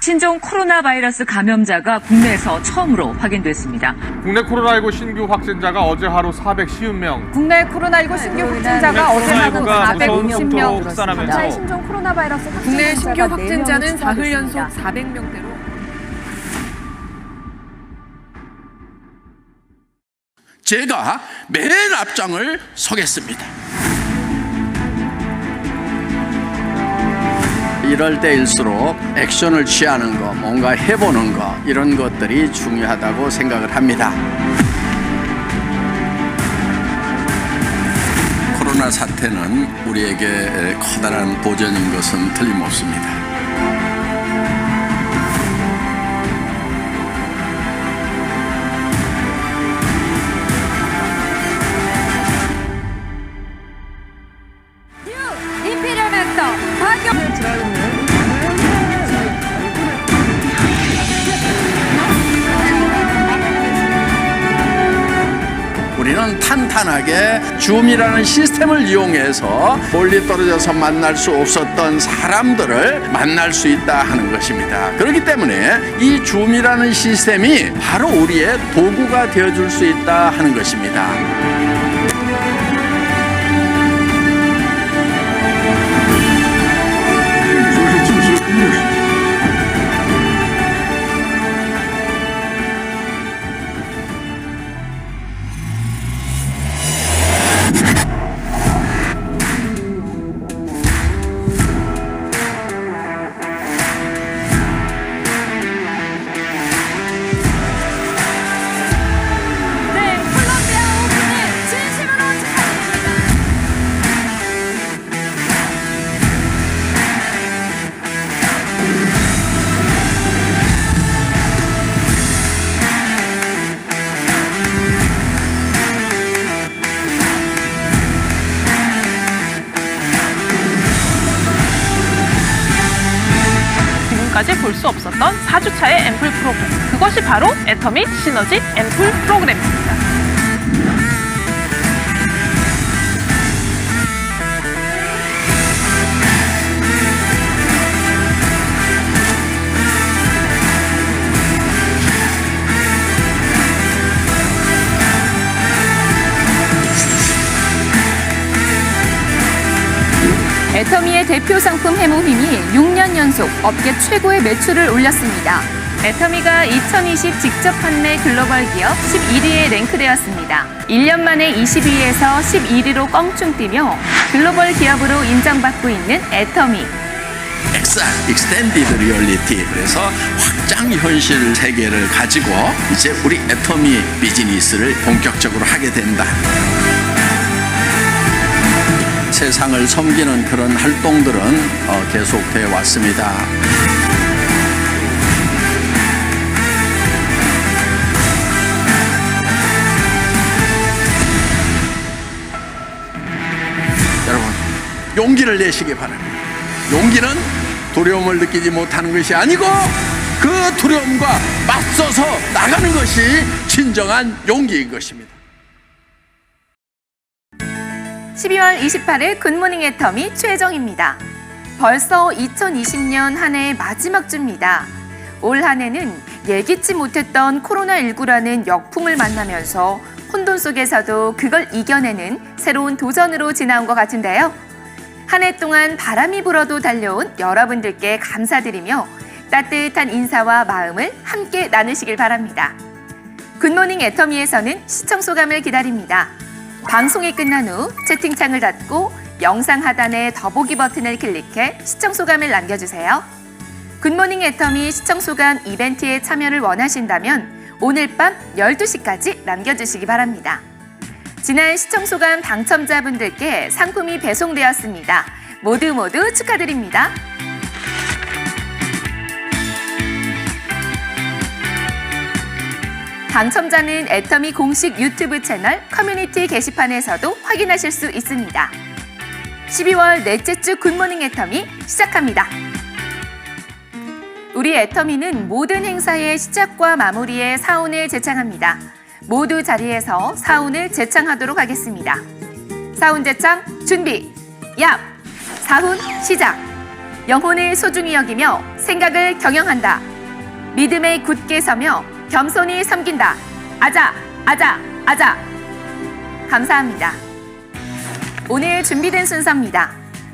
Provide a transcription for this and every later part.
신종 코로나 바이러스 감염자가 국내에서 처음으로 확인됐습니다. 국내 코로나19 신규 확진자가 어제 하루 450명. 국내 코로나19 신규 확진자가 어제 하루 460명 늘었습니다. 신종 코로나 바이러스 국내 신규 확진자는 사흘 연속 400명대로 제가 맨 앞장을 서겠습니다. 이럴 때일수록 액션을 취하는 거, 뭔가 해보는 거, 이런 것들이 중요하다고 생각을 합니다. 코로나 사태는 우리에게 커다란 도전인 것은 틀림없습니다. 임페리얼 마스터 박영 우리는 탄탄하게 줌이라는 시스템을 이용해서 멀리 떨어져서 만날 수 없었던 사람들을 만날 수 있다 하는 것입니다. 그렇기 때문에 이 줌이라는 시스템이 바로 우리의 도구가 되어줄 수 있다 하는 것입니다. 지금까지 볼 수 없었던 4주차의 앰플 프로그램. 그것이 바로 애터미 시너지 앰플 프로그램입니다. 애터미의 대표 상품 해모힘이 6년 연속 업계 최고의 매출을 올렸습니다. 애터미가 2020 직접 판매 글로벌 기업 11위에 랭크되었습니다. 1년 만에 20위에서 11위로 껑충 뛰며 글로벌 기업으로 인정받고 있는 애터미. XR, 익스텐디드 리얼리티, 그래서 확장 현실 세계를 가지고 이제 우리 애터미 비즈니스를 본격적으로 하게 된다. 세상을 섬기는 그런 활동들은 계속되어 왔습니다. 여러분, 용기를 내시기 바랍니다. 용기는 두려움을 느끼지 못하는 것이 아니고 그 두려움과 맞서서 나가는 것이 진정한 용기인 것입니다. 12월 28일 굿모닝 애터미 최혜정입니다. 벌써 2020년 한 해의 마지막 주입니다. 올 한 해는 예기치 못했던 코로나19라는 역풍을 만나면서 혼돈 속에서도 그걸 이겨내는 새로운 도전으로 지나온 것 같은데요. 한 해 동안 바람이 불어도 달려온 여러분들께 감사드리며 따뜻한 인사와 마음을 함께 나누시길 바랍니다. 굿모닝 애터미에서는 시청 소감을 기다립니다. 방송이 끝난 후 채팅창을 닫고 영상 하단의 더보기 버튼을 클릭해 시청 소감을 남겨주세요. 굿모닝 애터미 시청 소감 이벤트에 참여를 원하신다면 오늘 밤 12시까지 남겨주시기 바랍니다. 지난 시청 소감 당첨자분들께 상품이 배송되었습니다. 모두 축하드립니다. 당첨자는 애터미 공식 유튜브 채널 커뮤니티 게시판에서도 확인하실 수 있습니다. 12월 넷째 주 굿모닝 애터미 시작합니다. 우리 애터미는 모든 행사의 시작과 마무리에 사운을 제창합니다. 모두 자리에서 사운을 제창하도록 하겠습니다. 사운 제창 준비, 얍! 사훈 시작! 영혼을 소중히 여기며 생각을 경영한다. 믿음에 굳게 서며 겸손히 섬긴다. 아자, 아자, 아자. 감사합니다. 오늘 준비된 순서입니다.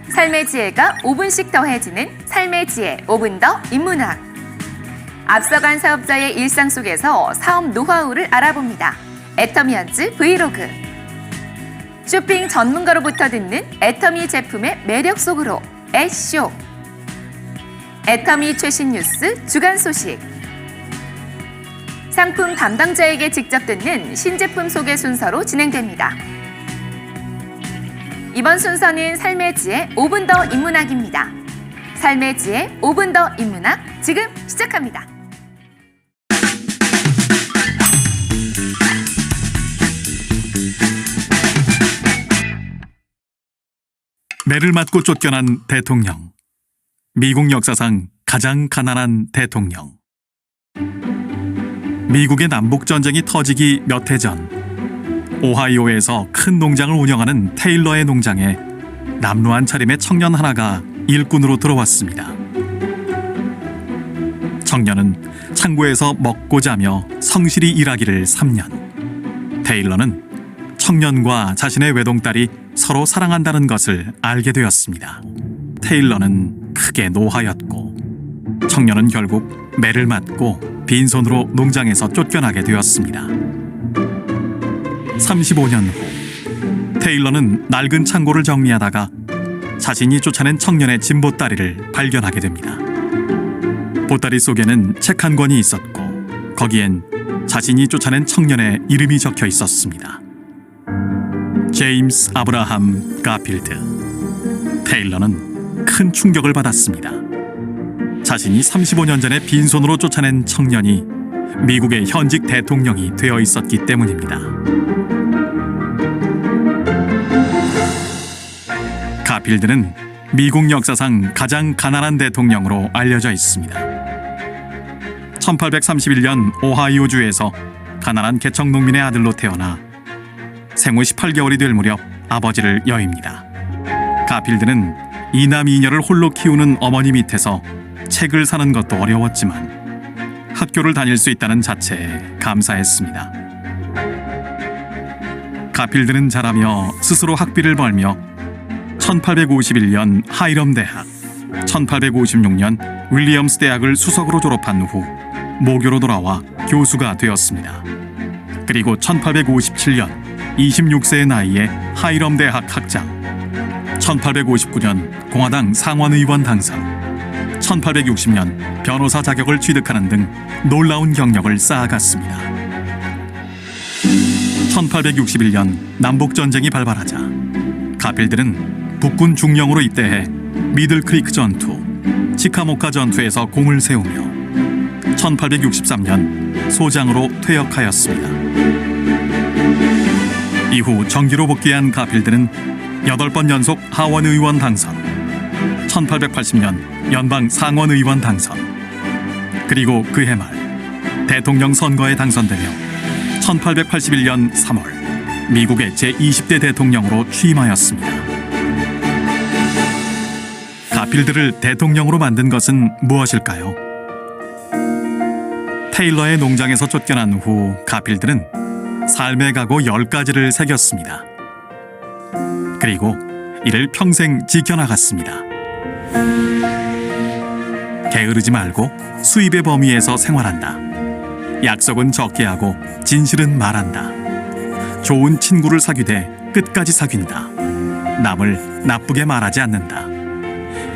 삶의 지혜가 5분씩 더해지는 삶의 지혜 5분 더 인문학. 앞서간 사업자의 일상 속에서 사업 노하우를 알아봅니다. 애터미언즈 브이로그. 쇼핑 전문가로부터 듣는 애터미 제품의 매력 속으로 애쇼. 애터미 최신 뉴스 주간 소식. 상품 담당자에게 직접 듣는 신제품 소개 순서로 진행됩니다. 이번 순서는 삶의 지혜 5분 더 인문학입니다. 삶의 지혜 5분 더 인문학 지금 시작합니다. 매를 맞고 쫓겨난 대통령. 미국 역사상 가장 가난한 대통령. 미국의 남북전쟁이 터지기 몇 해 전 오하이오에서 큰 농장을 운영하는 테일러의 농장에 남루한 차림의 청년 하나가 일꾼으로 들어왔습니다. 청년은 창고에서 먹고 자며 성실히 일하기를 3년. 테일러는 청년과 자신의 외동딸이 서로 사랑한다는 것을 알게 되었습니다. 테일러는 크게 노하였고 청년은 결국 매를 맞고 빈손으로 농장에서 쫓겨나게 되었습니다. 35년 후 테일러는 낡은 창고를 정리하다가 자신이 쫓아낸 청년의 진보다리를 발견하게 됩니다. 보따리 속에는 책 한 권이 있었고 거기엔 자신이 쫓아낸 청년의 이름이 적혀 있었습니다. 제임스 아브라함 가필드. 테일러는 큰 충격을 받았습니다. 자신이 35년 전에 빈손으로 쫓아낸 청년이 미국의 현직 대통령이 되어 있었기 때문입니다. 가필드는 미국 역사상 가장 가난한 대통령으로 알려져 있습니다. 1831년 오하이오주에서 가난한 개척 농민의 아들로 태어나 생후 18개월이 될 무렵 아버지를 여입니다. 가필드는 이남 이녀를 홀로 키우는 어머니 밑에서 책을 사는 것도 어려웠지만 학교를 다닐 수 있다는 자체에 감사했습니다. 가필드는 자라며 스스로 학비를 벌며 1851년 하이럼 대학, 1856년 윌리엄스 대학을 수석으로 졸업한 후 모교로 돌아와 교수가 되었습니다. 그리고 1857년 26세의 나이에 하이럼 대학 학장, 1859년 공화당 상원의원 당선, 1860년 변호사 자격을 취득하는 등 놀라운 경력을 쌓아갔습니다. 1861년 남북전쟁이 발발하자 가필드는 북군 중령으로 입대해 미들크리크 전투, 치카모카 전투에서 공을 세우며 1863년 소장으로 퇴역하였습니다. 이후 정기로 복귀한 가필드는 8번 연속 하원의원 당선, 1880년 연방 상원의원 당선, 그리고 그해 말 대통령 선거에 당선되며 1881년 3월 미국의 제20대 대통령으로 취임하였습니다. 가필드를 대통령으로 만든 것은 무엇일까요? 테일러의 농장에서 쫓겨난 후 가필드는 삶의 각오 10가지를 새겼습니다. 그리고 이를 평생 지켜나갔습니다. 게으르지 말고 수입의 범위에서 생활한다. 약속은 적게 하고 진실은 말한다. 좋은 친구를 사귀되 끝까지 사귄다. 남을 나쁘게 말하지 않는다.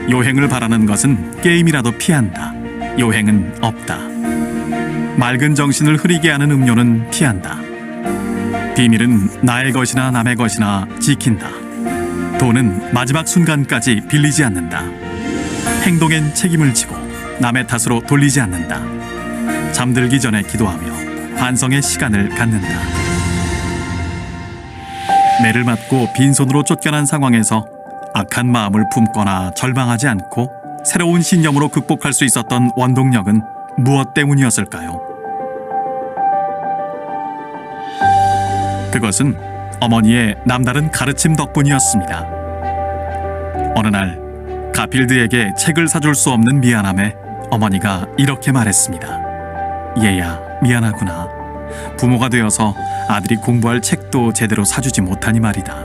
요행을 바라는 것은 게임이라도 피한다. 요행은 없다. 맑은 정신을 흐리게 하는 음료는 피한다. 비밀은 나의 것이나 남의 것이나 지킨다. 돈은 마지막 순간까지 빌리지 않는다. 행동엔 책임을 지고 남의 탓으로 돌리지 않는다. 잠들기 전에 기도하며 반성의 시간을 갖는다. 매를 맞고 빈손으로 쫓겨난 상황에서 악한 마음을 품거나 절망하지 않고 새로운 신념으로 극복할 수 있었던 원동력은 무엇 때문이었을까요? 그것은 어머니의 남다른 가르침 덕분이었습니다. 어느 날 가필드에게 책을 사줄 수 없는 미안함에 어머니가 이렇게 말했습니다. 얘야, 미안하구나. 부모가 되어서 아들이 공부할 책도 제대로 사주지 못하니 말이다.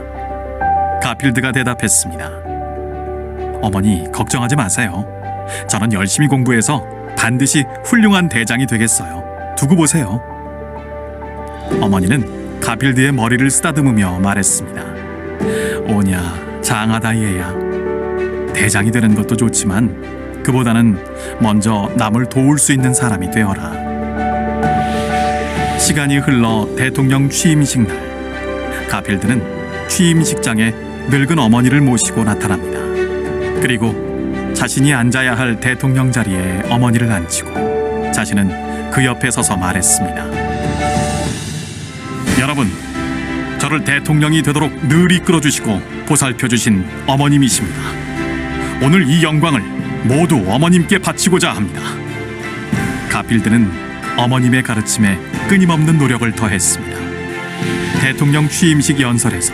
가필드가 대답했습니다. 어머니, 걱정하지 마세요. 저는 열심히 공부해서 반드시 훌륭한 대장이 되겠어요. 두고 보세요. 어머니는 가필드의 머리를 쓰다듬으며 말했습니다. 오냐, 장하다 얘야. 대장이 되는 것도 좋지만 그보다는 먼저 남을 도울 수 있는 사람이 되어라. 시간이 흘러 대통령 취임식 날, 가필드는 취임식장에 늙은 어머니를 모시고 나타납니다. 그리고 자신이 앉아야 할 대통령 자리에 어머니를 앉히고 자신은 그 옆에 서서 말했습니다. 여러분, 저를 대통령이 되도록 늘 이끌어주시고 보살펴주신 어머님이십니다. 오늘 이 영광을 모두 어머님께 바치고자 합니다. 가필드는 어머님의 가르침에 끊임없는 노력을 더했습니다. 대통령 취임식 연설에서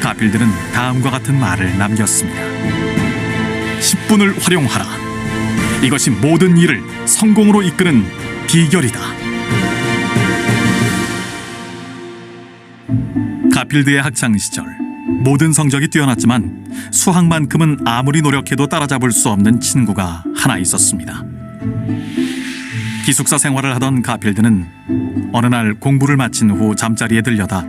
가필드는 다음과 같은 말을 남겼습니다. 10분을 활용하라. 이것이 모든 일을 성공으로 이끄는 비결이다. 가필드의 학창 시절, 모든 성적이 뛰어났지만 수학만큼은 아무리 노력해도 따라잡을 수 없는 친구가 하나 있었습니다. 기숙사 생활을 하던 가필드는 어느 날 공부를 마친 후 잠자리에 들려다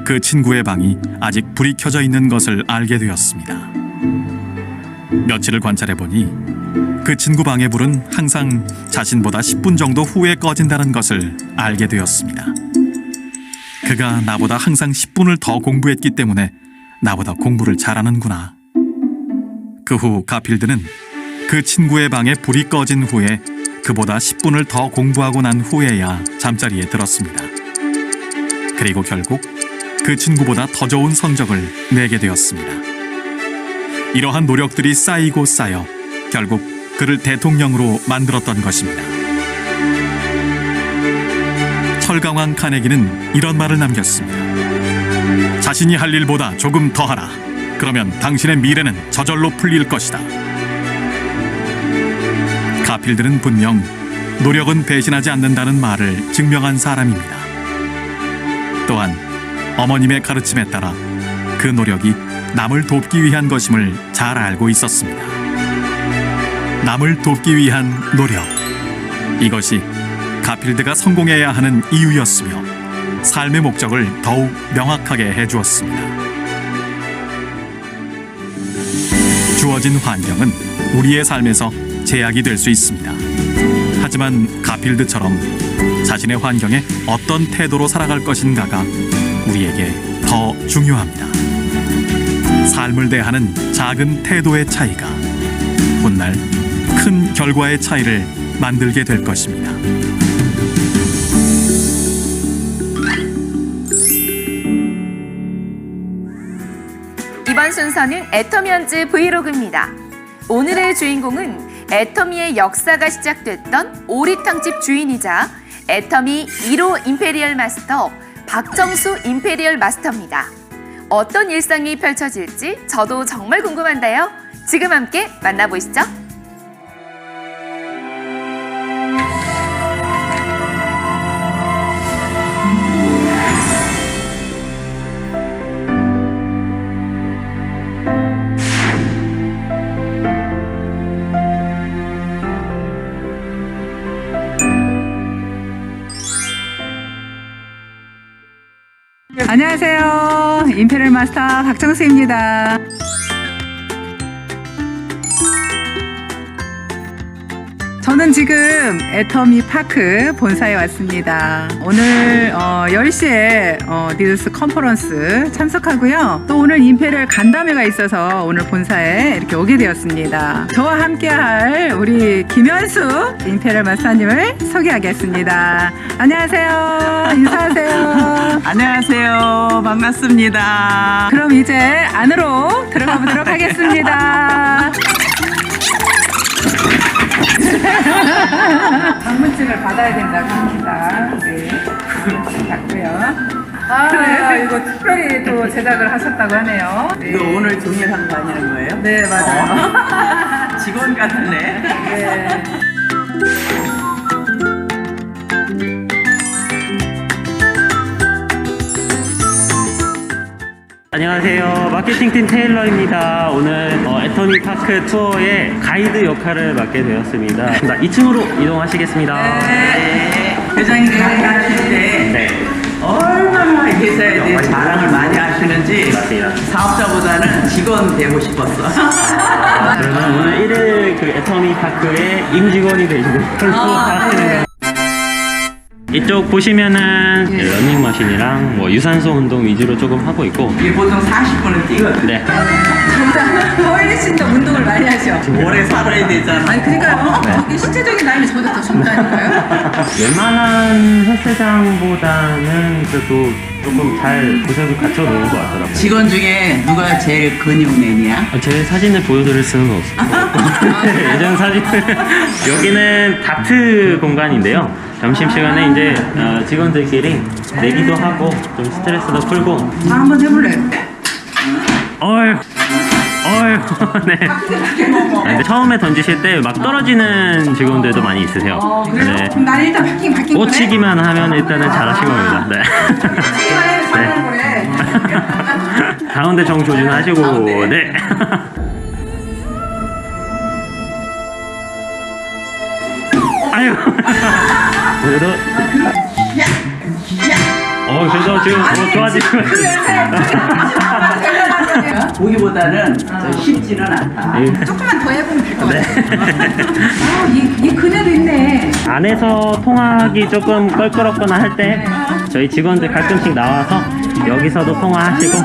그 친구의 방이 아직 불이 켜져 있는 것을 알게 되었습니다. 며칠을 관찰해보니 그 친구 방의 불은 항상 자신보다 10분 정도 후에 꺼진다는 것을 알게 되었습니다. 그가 나보다 항상 10분을 더 공부했기 때문에 나보다 공부를 잘하는구나. 그 후 가필드는 그 친구의 방에 불이 꺼진 후에 그보다 10분을 더 공부하고 난 후에야 잠자리에 들었습니다. 그리고 결국 그 친구보다 더 좋은 성적을 내게 되었습니다. 이러한 노력들이 쌓이고 쌓여 결국 그를 대통령으로 만들었던 것입니다. 철강왕 카네기는 이런 말을 남겼습니다. 자신이 할 일보다 조금 더 하라. 그러면 당신의 미래는 저절로 풀릴 것이다. 가필드는 분명 노력은 배신하지 않는다는 말을 증명한 사람입니다. 또한 어머님의 가르침에 따라 그 노력이 남을 돕기 위한 것임을 잘 알고 있었습니다. 남을 돕기 위한 노력, 이것이 가필드가 성공해야 하는 이유였으며 삶의 목적을 더욱 명확하게 해주었습니다. 주어진 환경은 우리의 삶에서 제약이 될 수 있습니다. 하지만 가필드처럼 자신의 환경에 어떤 태도로 살아갈 것인가가 우리에게 더 중요합니다. 삶을 대하는 작은 태도의 차이가 훗날 큰 결과의 차이를 만들게 될 것입니다. 이번 순서는 애터미언즈 브이로그입니다. 오늘의 주인공은 애터미의 역사가 시작됐던 오리탕집 주인이자 애터미 1호 임페리얼 마스터 박정수 임페리얼 마스터입니다. 어떤 일상이 펼쳐질지 저도 정말 궁금한데요. 지금 함께 만나보시죠. 안녕하세요. 임페리얼 마스터 박정수입니다. 저는 지금 애터미 파크 본사에 왔습니다. 오늘 10시에 리더스 컨퍼런스 참석하고요. 또 오늘 임페리얼 간담회가 있어서 오늘 본사에 이렇게 오게 되었습니다. 저와 함께할 우리 김현수 임페리얼 마스터님을 소개하겠습니다. 안녕하세요. 인사하세요. 안녕하세요. 반갑습니다. 그럼 이제 안으로 들어가 보도록 하겠습니다. 방문증을 받아야 된다고 합니다. 네, 받고요. 아, 이거 특별히 또 제작을 하셨다고 하네요. 네, 이거 오늘 종일 한 거 아니는 거예요? 네 맞아요. 직원 같네. 네. 안녕하세요. 마케팅팀 테일러입니다. 오늘 애터미 파크 투어의 가이드 역할을 맡게 되었습니다. 2층으로 이동하시겠습니다. 네. 회장님 강의하시는데 네. 얼마나 회사에 대해 자랑을 많이 하시는지 맞습니다. 사업자보다는 직원 되고 싶었어. 그러면 오늘 1일 그 애터미 파크의 임직원이 되시는 걸로 하시는 이쪽 보시면은 러닝머신이랑 뭐 유산소 운동 위주로 조금 하고 있고 이게 보통 40분은 뛰거든. 네. 훨씬 더 운동을 많이 하셔. 오래 살아야 되잖아. 아니 그러니까요. 네. 저기 신체적인 나이는 저보다 더 젊다니까요. 웬만한 헬스장보다는 그래도 조금 잘 구석을 갖춰 놓은 것 같더라고요. 직원 중에 누가 제일 근육맨이야? 제 사진을 보여드릴 수는 없어요. 예전 사진. 여기는 다트 공간인데요. 점심시간에 이제 직원들끼리 내기도 하고 좀 스트레스도 풀고. 한번 해볼래? 어휴. 네. 근데 처음에 던지실 때 막 떨어지는 직원들도 많이 있으세요. 네. 그럼 난 일단 바뀐 거네. 꽂히기만 하면 일단은 잘하신 겁니다. 네. 꽂히기만 해도 잘하는 거네. 가운데 정 조준하시고. 가운데. 네. 아유. 그래도. 그래서 지금 좋아지고. 보기보다는 쉽지는 않다. 조금만 더 해보면 될 것 네. 같아요. 이 그녀도 있네. 안에서 통화하기 조금 껄끄럽거나 할 때 저희 직원들 가끔씩 나와서 여기서도 통화하시고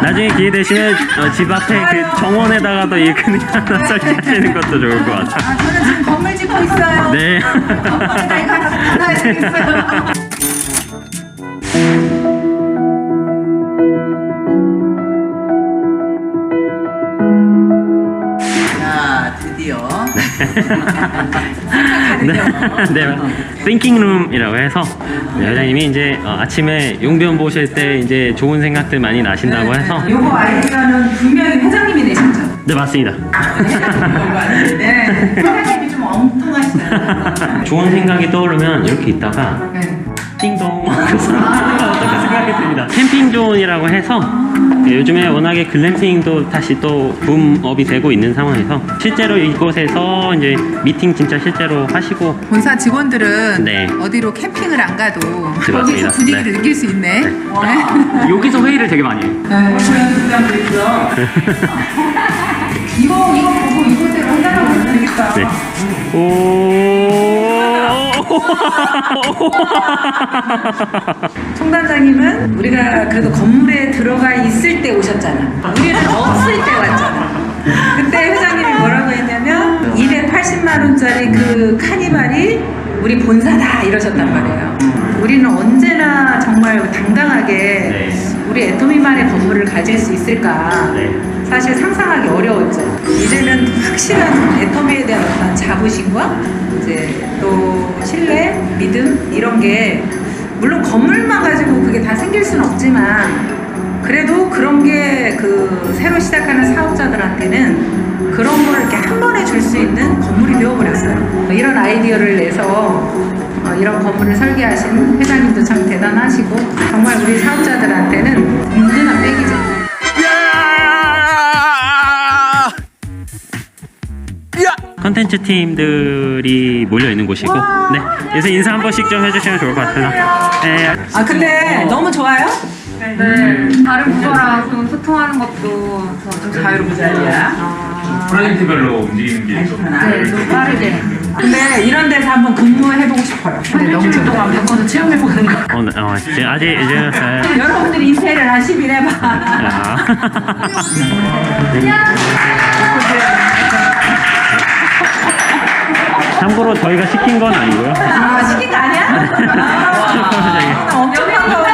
나중에 기회 되시면 집 앞에 그 정원에다가도 이 그늘 하나 설치하시는 것도 좋을 것 같아요. 저는 지금 건물 짓고 있어요. 네. 나 이거 하나 받아야 되겠어요. 자, 드디어. 네, 띵킹 룸이라고 해서 회장님이 이제 아침에 용변 보실 때 이제 좋은 생각들 많이 나신다고 해서 요거 아이디어는 분명히 회장님이 내셨죠? 네 맞습니다. 네. 회장님이 좀 엉뚱하시잖아요. 좋은 생각이 떠오르면 이렇게 있다가 네. 띵동 어떻게 생각이 듭니다. 캠핑존이라고 해서 요즘에 워낙에 글램핑도 다시 또 붐업이 되고 있는 상황에서 실제로 이곳에서 이제 미팅 진짜 실제로 하시고 본사 직원들은 네. 어디로 캠핑을 안 가도 맞습니다. 거기서 분위기를 네. 느낄 수 있네. 네. 여기서 회의를 되게 많이 해요. 수장도 있어. 이거 보고 이거대로 한다고 되겠다. 네. 오. 총단장님은 우리가 그래도 건물에 들어가 있을 때 오셨잖아. 우리는 없을 때 왔잖아. 그때 회장님이 뭐라고 했냐면 280만 원짜리 그 카니발이 우리 본사다 이러셨단 말이에요. 우리는 언제나 정말 당당하게 네. 우리 애터미만의 건물을 가질 수 있을까 네. 사실 상상하기 어려웠죠. 이제는 확실한 애터미에 대한 어떤 자부심과 이제 또 신뢰, 믿음 이런 게 물론 건물만 가지고 그게 다 생길 수는 없지만 그래도 그런 게 그 새로 시작하는 사업자들한테는 그런 걸 이렇게 한 번에 줄 수 있는 건물이 되어버렸어요. 이런 아이디어를 내서 이런 건물을 설계하신 회장님도 참 대단하시고 정말 우리 사업자들한테는 든든한 백이죠. 컨텐츠 팀들이 몰려 있는 곳이고, 네. 그래서 인사 한 번씩 좀 해주시면 좋을 것 같아요. 네. 아 근데 너무 좋아요? 네, 다른 부서랑 좀 소통하는 것도 좀 자유롭고 프로젝트별로 움직이는 게 좀. 네, 좀 빠르게. 근데 이런 데서 한번 근무해보고 싶어요. 근데 너무 일주일 동안 몇 번도 체험해보는 거. 이제 아직 이제 여러분들이 인테리어를 한 10일 해봐. 참고로 저희가 시킨 건 아니고요. 아 시킨 거 아니야? 아, 엄청 반가워요.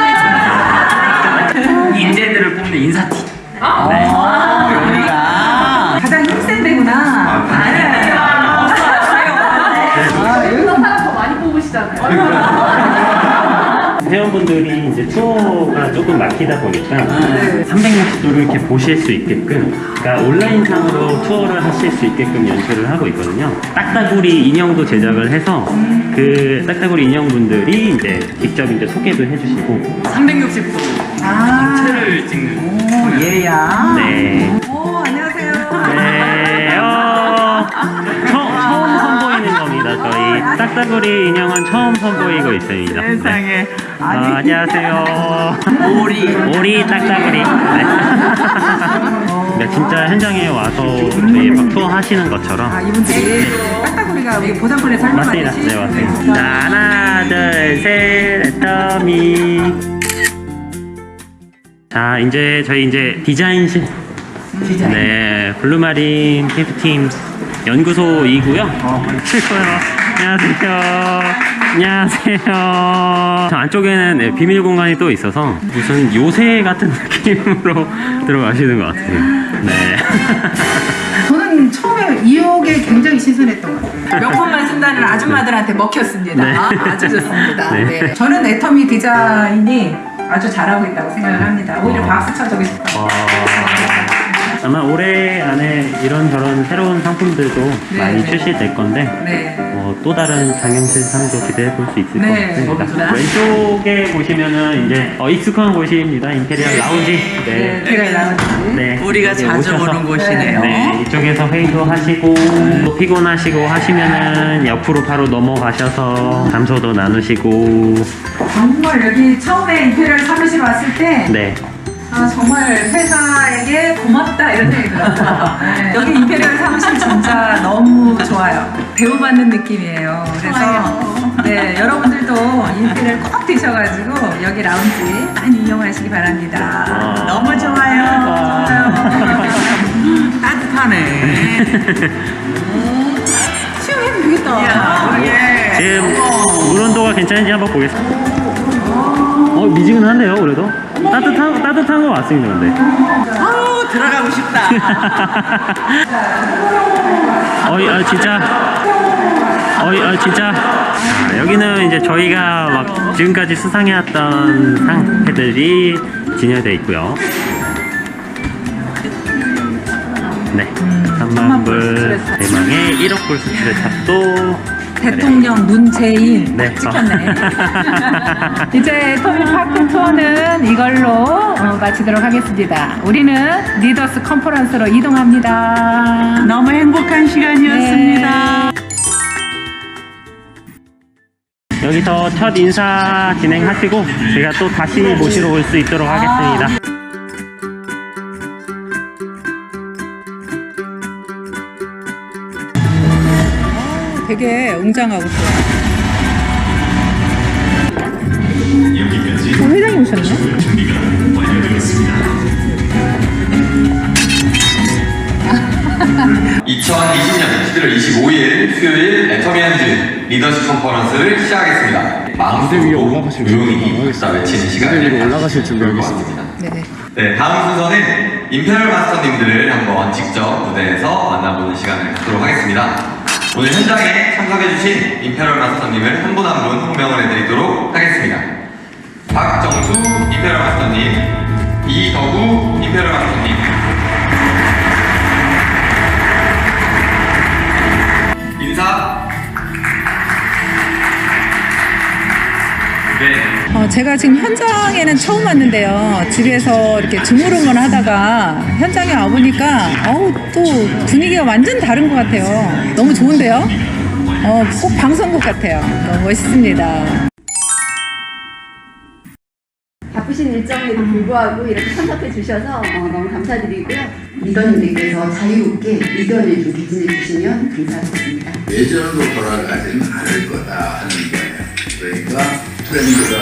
인재들을 뽑는 인사팀. 여기가 가장 힘센 데구나. 여기서 사람 더 많이 뽑으시잖아요. 회원분들이 투어가 조금 막히다 보니까 360도를 이렇게 보실 수 있게끔, 그러니까 온라인상으로 투어를 하실 수 있게끔 연출을 하고 있거든요. 딱따구리 인형도 제작을 해서 그 딱따구리 인형분들이 이제 직접 이제 소개도 해주시고 360도 전체를 찍는. 오, 얘야. 네. 오, 안녕하세요. 네, 처음 선보이는 겁니다. 저희 딱따구리 인형은 처음 선보이고 있습니다. 세상에. 안녕하세요. 오리 딱따구리. 네. 네, 진짜 현장에 와서 저희 막 투어 하시는 것처럼. 이분들이 딱따구리가 우리 보상권에 맞습니다. 설명하듯이. 네, 맞습니다. 자, 하나, 둘, 셋, 애터미. 자, 이제 저희 이제 디자인실. 네, 블루마린 캠프팀 연구소이고요. 최고요. 안녕하세요. 저 안쪽에는 네, 비밀 공간이 또 있어서 무슨 요새 같은 느낌으로 들어가시는 것 같아요. 네. 저는 처음에 이욕에 굉장히 신선했던 것 같아요. 몇 번만 쓴다는 아줌마들한테 먹혔습니다. 네. 아주 좋습니다. 네. 네. 저는 애터미 디자인이 아주 잘하고 있다고 생각을 합니다. 오히려 박수 쳐주고 싶어요. 아마 올해 안에 이런저런 새로운 상품들도 많이 출시될 건데 네. 또 다른 장영실 상도 기대해 볼 수 있을 네. 것 같습니다. 왼쪽에 보시면은 이제 익숙한 곳입니다. 임페리얼 라운지. 네. 제가 라운지. 네. 우리가 여기 자주 오셔서 오는 곳이네요. 네, 이쪽에서 회의도 하시고 또 피곤하시고 하시면은 옆으로 바로 넘어가셔서 담소도 나누시고. 정말 여기 처음에 임페리얼 사무실 왔을 때 네. 정말 회사에게 고맙다 이런 생각이 들었어요. 네. 여기 임페리얼 사무실 진짜 너무 좋아요. 대우받는 느낌이에요. 그래서 네, 여러분들도 임페리얼 꼭 드셔가지고 여기 라운지 많이 이용하시기 바랍니다. 너무 좋아요. 따뜻하네. 수영해도 되겠다. 예. 지금 물 온도가 괜찮은지 한번 보겠습니다. 미지근한데요, 그래도? 따뜻한 거 맞습니다, 근데. 들어가고 싶다. 진짜. 여기는 이제 저희가 막 지금까지 수상해왔던 상패들이 진열되어 있고요. 네. 3만불 대망의 1억불 수출의 탑도 대통령 문재인 네. 찍혔네. 이제 토미파크 투어는 이걸로 마치도록 하겠습니다. 우리는 리더스 컨퍼런스로 이동합니다. 너무 행복한 시간이었습니다. 여기서 첫 인사 진행하시고 제가 또 다시 모시러 올 수 있도록 하겠습니다. 되게 웅장하고 좋아요. 회장님 오셨네? (2020년 11월 25일) 수요일 애터미 한즈 리더십 컨퍼런스를 시작하겠습니다. 마음속으로 조용히 다 외치는 시간을 올라가실 준비하겠습니다. 네, 다음 순서는 임페리얼 마스터님들을 한번 직접 무대에서 만나보는 시간을 갖도록 하겠습니다. 오늘 현장에 참석해주신 임페리얼 마스터님을 한 분 한 분 호명을 해드리도록 하겠습니다. 박정수 임페리얼 마스터님, 이덕우 임페리얼 마스터님, 인사. 네. 제가 지금 현장에는 처음 왔는데요. 집에서 이렇게 드물으면 하다가 현장에 와보니까 또 분위기가 완전 다른 것 같아요. 너무 좋은데요? 꼭 방송국 같아요. 너무 멋있습니다. 바쁘신 일정에도 불구하고 이렇게 참석해 주셔서 너무 감사드리고요. 리더님들께서 자유롭게 의견을 좀 개진해 주시면 감사하겠습니다. 예전으로 돌아가지는 않을 거다 하는 거예요. 그러니까 트렌드가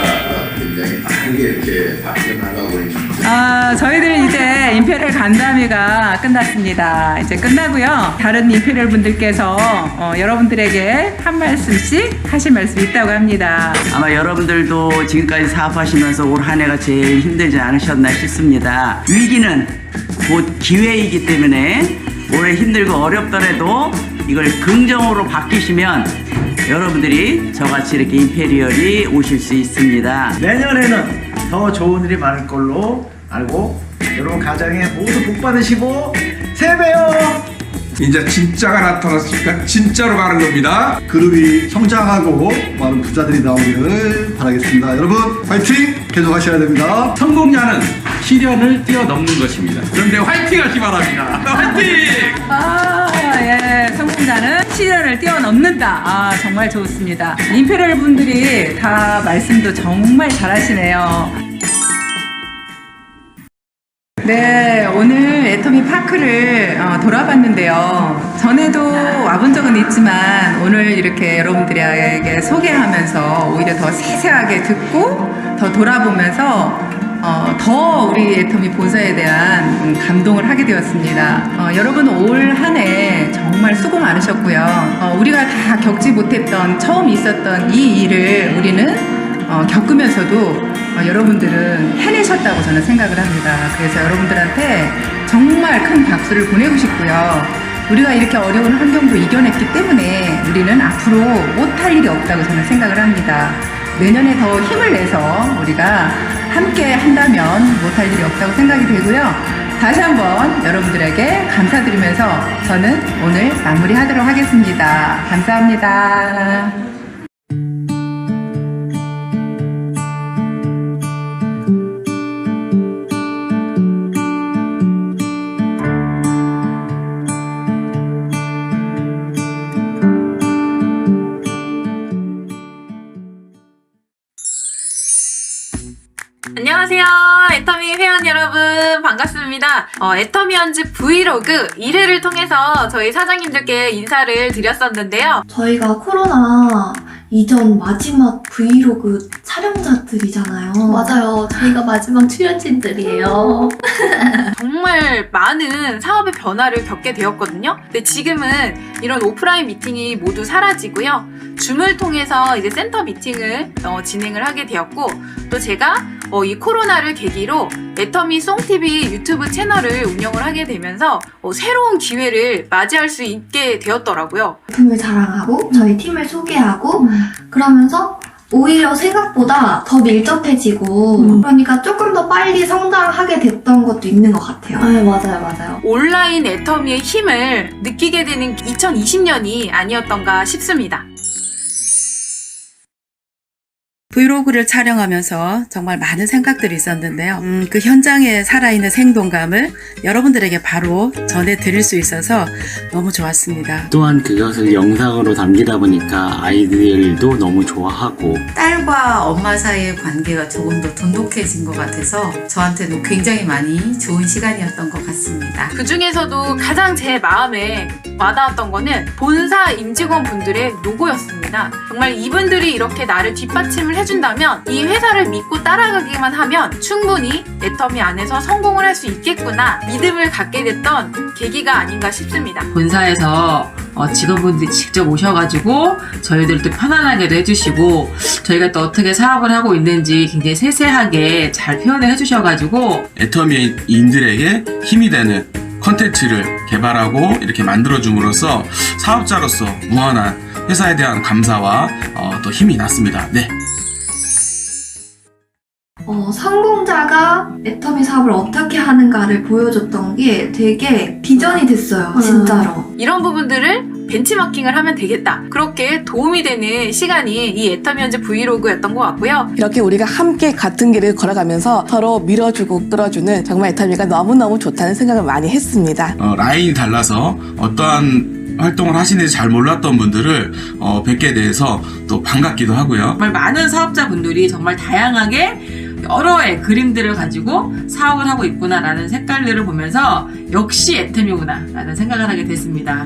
굉장히 빠르게 이렇게 바뀌어나가고 있습니다. 저희들 이제 임페리얼 간담회가 끝났습니다. 이제 끝나고요. 다른 임페리얼 분들께서 여러분들에게 한 말씀씩 하실 말씀이 있다고 합니다. 아마 여러분들도 지금까지 사업하시면서 올 한 해가 제일 힘들지 않으셨나 싶습니다. 위기는 곧 기회이기 때문에 올해 힘들고 어렵더라도 이걸 긍정으로 바뀌시면 여러분들이 저같이 이렇게 임페리얼이 오실 수 있습니다. 내년에는 더 좋은 일이 많을 걸로 알고 여러분 가정에 모두 복 받으시고 새해 봬요. 이제 진짜가 나타났으니까 진짜로 가는 겁니다. 그룹이 성장하고 많은 부자들이 나오기를 바라겠습니다. 여러분 화이팅! 계속 하셔야 됩니다. 성공자는 시련을 뛰어넘는 것입니다. 그런데 화이팅 하시 바랍니다. 화이팅! 예, 성공자는 시련을 뛰어넘는다. 정말 좋습니다. 임페리얼 분들이 다 말씀도 정말 잘하시네요. 네, 오늘 애터미 파크를 돌아봤는데요. 전에도 와본 적은 있지만 오늘 이렇게 여러분들에게 소개하면서 오히려 더 세세하게 듣고 더 돌아보면서 더 우리 애터미 본사에 대한 감동을 하게 되었습니다. 여러분 올 한 해 정말 수고 많으셨고요. 우리가 다 겪지 못했던 처음 있었던 이 일을 우리는 겪으면서도 여러분들은 해내셨다고 저는 생각을 합니다. 그래서 여러분들한테 정말 큰 박수를 보내고 싶고요. 우리가 이렇게 어려운 환경도 이겨냈기 때문에 우리는 앞으로 못할 일이 없다고 저는 생각을 합니다. 내년에 더 힘을 내서 우리가 함께 한다면 못할 일이 없다고 생각이 되고요. 다시 한번 여러분들에게 감사드리면서 저는 오늘 마무리하도록 하겠습니다. 감사합니다. 안녕하세요. 애터미 회원 여러분 반갑습니다. 애터미언즈 브이로그 1회를 통해서 저희 사장님들께 인사를 드렸었는데요. 저희가 코로나 이전 마지막 브이로그 촬영자들이잖아요. 맞아요. 저희가 마지막 출연진들이에요. 정말 많은 사업의 변화를 겪게 되었거든요. 근데 지금은 이런 오프라인 미팅이 모두 사라지고요. 줌을 통해서 이제 센터 미팅을 진행을 하게 되었고, 또 제가 이 코로나를 계기로 애터미 송TV 유튜브 채널을 운영을 하게 되면서 새로운 기회를 맞이할 수 있게 되었더라고요. 제품을 자랑하고 저희 팀을 소개하고 그러면서 오히려 생각보다 더 밀접해지고 그러니까 조금 더 빨리 성장하게 됐던 것도 있는 것 같아요. 네, 맞아요. 온라인 애터미의 힘을 느끼게 되는 2020년이 아니었던가 싶습니다. 브이로그를 촬영하면서 정말 많은 생각들이 있었는데요. 그 현장에 살아있는 생동감을 여러분들에게 바로 전해드릴 수 있어서 너무 좋았습니다. 또한 그것을 영상으로 담기다 보니까 아이들도 너무 좋아하고 딸과 엄마 사이의 관계가 조금 더 돈독해진 것 같아서 저한테는 굉장히 많이 좋은 시간이었던 것 같습니다. 그 중에서도 가장 제 마음에 와닿았던 거는 본사 임직원 분들의 노고였습니다. 정말 이분들이 이렇게 나를 뒷받침을 해준다면, 이 회사를 믿고 따라가기만 하면 충분히 애터미 안에서 성공을 할 수 있겠구나 믿음을 갖게 됐던 계기가 아닌가 싶습니다. 본사에서 직원분들이 직접 오셔가지고 저희들도 편안하게도 해주시고, 저희가 또 어떻게 사업을 하고 있는지 굉장히 세세하게 잘 표현을 해주셔가지고 애터미인들에게 힘이 되는 컨텐츠를 개발하고 이렇게 만들어줌으로써 사업자로서 무한한 회사에 대한 감사와 또 힘이 났습니다. 네. 성공자가 애터미 사업을 어떻게 하는가를 보여줬던 게 되게 비전이 됐어요. 진짜로. 이런 부분들을 벤치마킹을 하면 되겠다. 그렇게 도움이 되는 시간이 이 애터미언즈 브이로그였던 것 같고요. 이렇게 우리가 함께 같은 길을 걸어가면서 서로 밀어주고 끌어주는 정말 애터미가 너무너무 좋다는 생각을 많이 했습니다. 라인이 달라서 어떠한 활동을 하시는지 잘 몰랐던 분들을 뵙게 돼서 또 반갑기도 하고요. 정말 많은 사업자분들이 정말 다양하게 여러의 그림들을 가지고 사업을 하고 있구나라는 색깔들을 보면서 역시 애터미구나 라는 생각을 하게 됐습니다.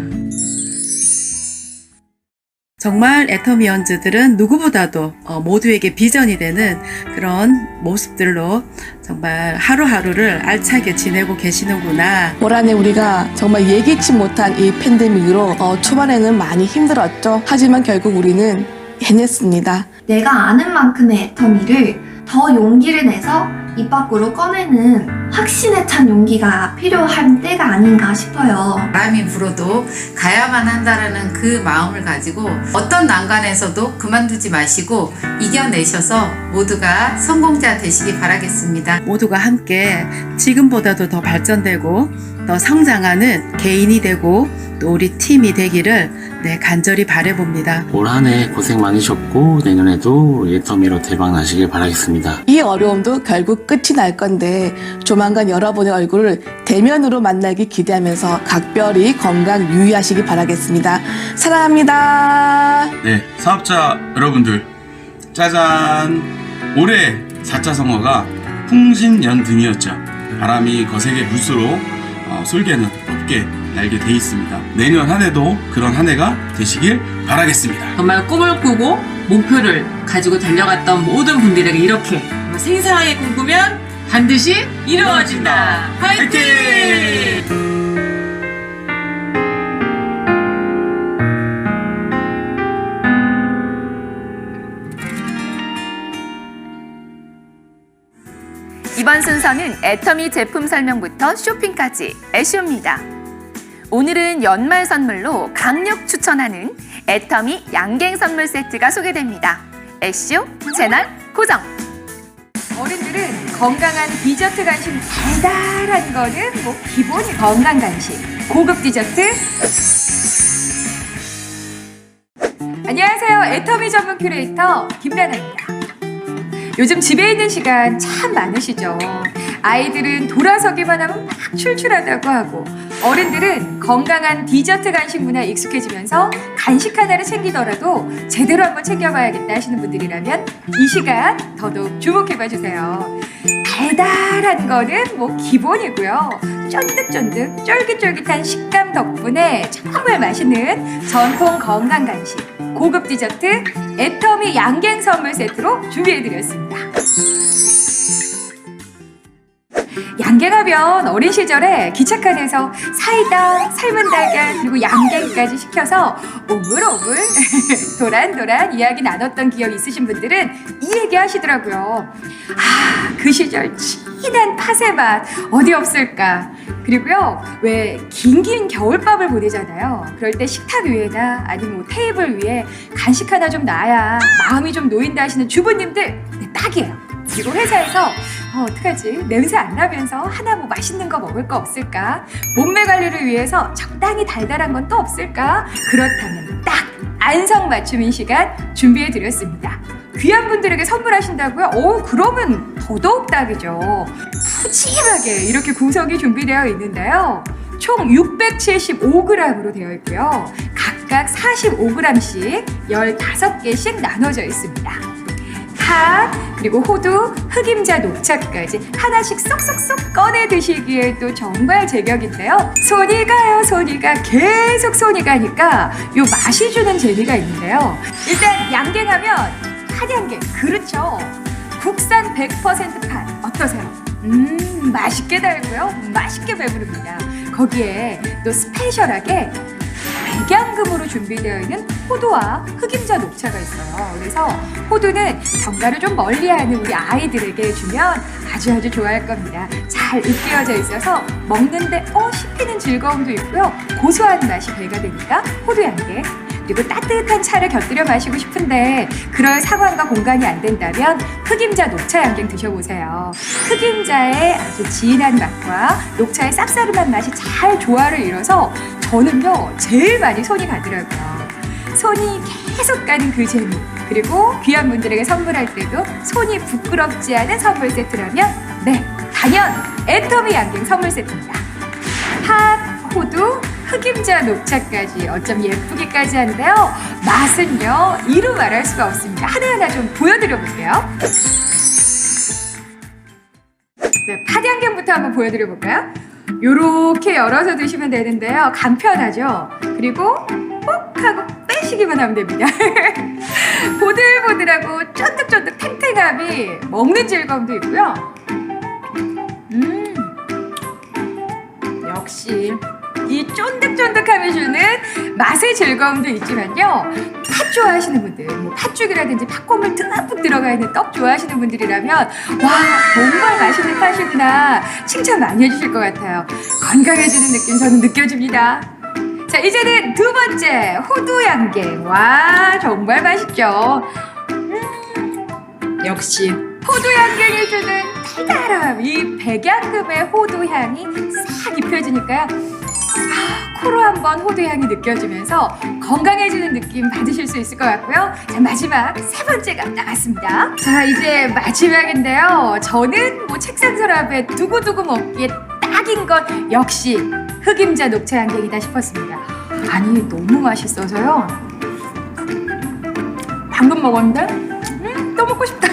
정말 애터미언즈들은 누구보다도 모두에게 비전이 되는 그런 모습들로 정말 하루하루를 알차게 지내고 계시는구나. 올 한 해 우리가 정말 예기치 못한 이 팬데믹으로 초반에는 많이 힘들었죠. 하지만 결국 우리는 해냈습니다. 내가 아는 만큼의 애터미를 더 용기를 내서 입 밖으로 꺼내는 확신에 찬 용기가 필요한 때가 아닌가 싶어요. 바람이 불어도 가야만 한다라는 그 마음을 가지고 어떤 난관에서도 그만두지 마시고 이겨내셔서 모두가 성공자 되시기 바라겠습니다. 모두가 함께 지금보다도 더 발전되고 더 성장하는 개인이 되고 또 우리 팀이 되기를 간절히 바라봅니다. 올 한 해 고생 많으셨고 내년에도 애터미로 대박 나시길 바라겠습니다. 이 어려움도 결국 끝이 날 건데 조만간 여러분의 얼굴을 대면으로 만나기 기대하면서 각별히 건강 유의하시기 바라겠습니다. 사랑합니다. 네, 사업자 여러분들, 짜잔! 올해 4차 성어가 풍신연등이었죠. 바람이 거세게 불수록 솔개는 높게 날게 돼 있습니다. 내년 한 해도 그런 한 해가 되시길 바라겠습니다. 정말 꿈을 꾸고 목표를 가지고 달려갔던 모든 분들에게 이렇게 생생하게 꿈꾸면 반드시 이루어진다. 화이팅! 이번 순서는 애터미 제품 설명부터 쇼핑까지 애쇼입니다. 오늘은 연말 선물로 강력 추천하는 애터미 양갱 선물 세트가 소개됩니다. 애쇼 채널 고정! 어른들은 건강한 디저트 간식 달달한 거는 뭐 기본이 건강 간식. 고급 디저트. 안녕하세요. 애터미 전문 큐레이터 김나나입니다. 요즘 집에 있는 시간 참 많으시죠? 아이들은 돌아서기만 하면 막 출출하다고 하고 어른들은 건강한 디저트 간식 문화에 익숙해지면서 간식 하나를 챙기더라도 제대로 한번 챙겨봐야겠다 하시는 분들이라면 이 시간 더더욱 주목해봐주세요. 달달한 거는 뭐 기본이고요. 쫀득쫀득 쫄깃쫄깃한 식감 덕분에 정말 맛있는 전통 건강 간식 고급 디저트 애터미 양갱 선물 세트로 준비해드렸습니다. 양갱하면 어린 시절에 기차칸에서 사이다, 삶은 달걀, 그리고 양갱까지 시켜서 오물오물 도란도란 이야기 나눴던 기억 있으신 분들은 이 얘기 하시더라고요. 아, 그 시절 진한 팥의 맛 어디 없을까. 그리고요, 왜 긴긴 겨울밤을 보내잖아요. 그럴 때 식탁 위에나 아니면 뭐 테이블 위에 간식 하나 좀 놔야 마음이 좀 놓인다 하시는 주부님들 딱이에요. 그리고 회사에서 어떡하지? 냄새 안 나면서 하나 뭐 맛있는 거 먹을 거 없을까? 몸매 관리를 위해서 적당히 달달한 건 또 없을까? 그렇다면 딱 안성맞춤인 시간 준비해드렸습니다. 귀한 분들에게 선물하신다고요? 그러면 더더욱 딱이죠. 푸짐하게 이렇게 구성이 준비되어 있는데요. 총 675g으로 되어 있고요. 각각 45g씩 15개씩 나눠져 있습니다. 팥, 그리고 호두, 흑임자, 녹차까지 하나씩 쏙쏙쏙 꺼내 드시기에도 정말 제격인데요. 손이 가요, 손이 가. 계속 손이 가니까 요 맛이 주는 재미가 있는데요. 일단 양갱하면 팥양갱, 그렇죠. 국산 100% 팥, 어떠세요? 맛있게 달고요. 맛있게 배부릅니다. 거기에 또 스페셜하게 백양금으로 준비되어 있는 호두와 흑임자 녹차가 있어요. 그래서 호두는 견과를 좀 멀리하는 우리 아이들에게 주면 아주 좋아할 겁니다. 잘 으깨어져 있어서 먹는데 씹히는 즐거움도 있고요. 고소한 맛이 배가 되니까 호두 양갱. 그리고 따뜻한 차를 곁들여 마시고 싶은데 그럴 상황과 공간이 안 된다면 흑임자 녹차 양갱 드셔보세요. 흑임자의 아주 진한 맛과 녹차의 쌉싸름한 맛이 잘 조화를 이뤄서 저는요 제일 많이 손이 가더라고요. 손이 계속 가는 그 재미, 그리고 귀한 분들에게 선물할 때도 손이 부끄럽지 않은 선물 세트라면 단연 애터미 양갱 선물 세트입니다. 팥, 호두, 흑임자, 녹차까지 어쩜 예쁘기까지 한데요. 맛은요 이루 말할 수가 없습니다. 하나하나 좀 보여드려 볼게요. 팥 양갱부터 한번 보여드려 볼까요? 요렇게 열어서 드시면 되는데요. 간편하죠? 그리고 뽁 하고 빼시기만 하면 됩니다. 보들보들하고 쫀득쫀득 탱탱함이 먹는 즐거움도 있고요. 역시 이 이 쫀득쫀득함이 주는 맛의 즐거움도 있지만요. 팥 좋아하시는 분들, 뭐 팥죽이라든지 팥고물 듬뿍 들어가 있는 떡 좋아하시는 분들이라면 와, 정말 맛있는 팥이구나 칭찬 많이 해주실 것 같아요. 건강해지는 느낌 저는 느껴집니다. 자, 이제는 두 번째, 호두 양갱. 와, 정말 맛있죠. 역시 호두 양갱이 주는 달달함, 이 백양금의 호두 향이 싹 입혀지니까요. 코로 한번 호두 향이 느껴지면서 건강해지는 느낌 받으실 수 있을 것 같고요. 자, 마지막 세 번째가 나갔습니다. 자, 이제 마지막인데요. 저는 뭐 책상 서랍에 두고두고 먹기에 딱인 건 역시 흑임자 녹차 양갱이다 싶었습니다. 아니, 너무 맛있어서요. 방금 먹었는데 또 먹고 싶다.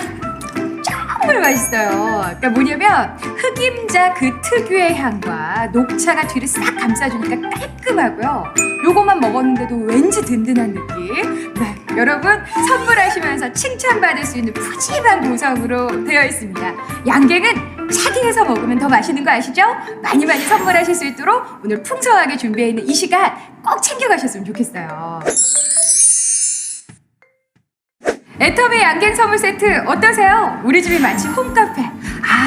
정말 맛있어요. 그러니까 뭐냐면 흑임자 그 특유의 향과 녹차가 뒤를 싹 감싸주니까 깔끔하고요. 요거만 먹었는데도 왠지 든든한 느낌. 네, 여러분 선물하시면서 칭찬받을 수 있는 푸짐한 구성으로 되어 있습니다. 양갱은 차게해서 먹으면 더 맛있는 거 아시죠? 많이 많이 선물하실 수 있도록 오늘 풍성하게 준비해 있는 이 시간 꼭 챙겨가셨으면 좋겠어요. 애터미 양갱 선물 세트 어떠세요? 우리 집이 마치 홈카페,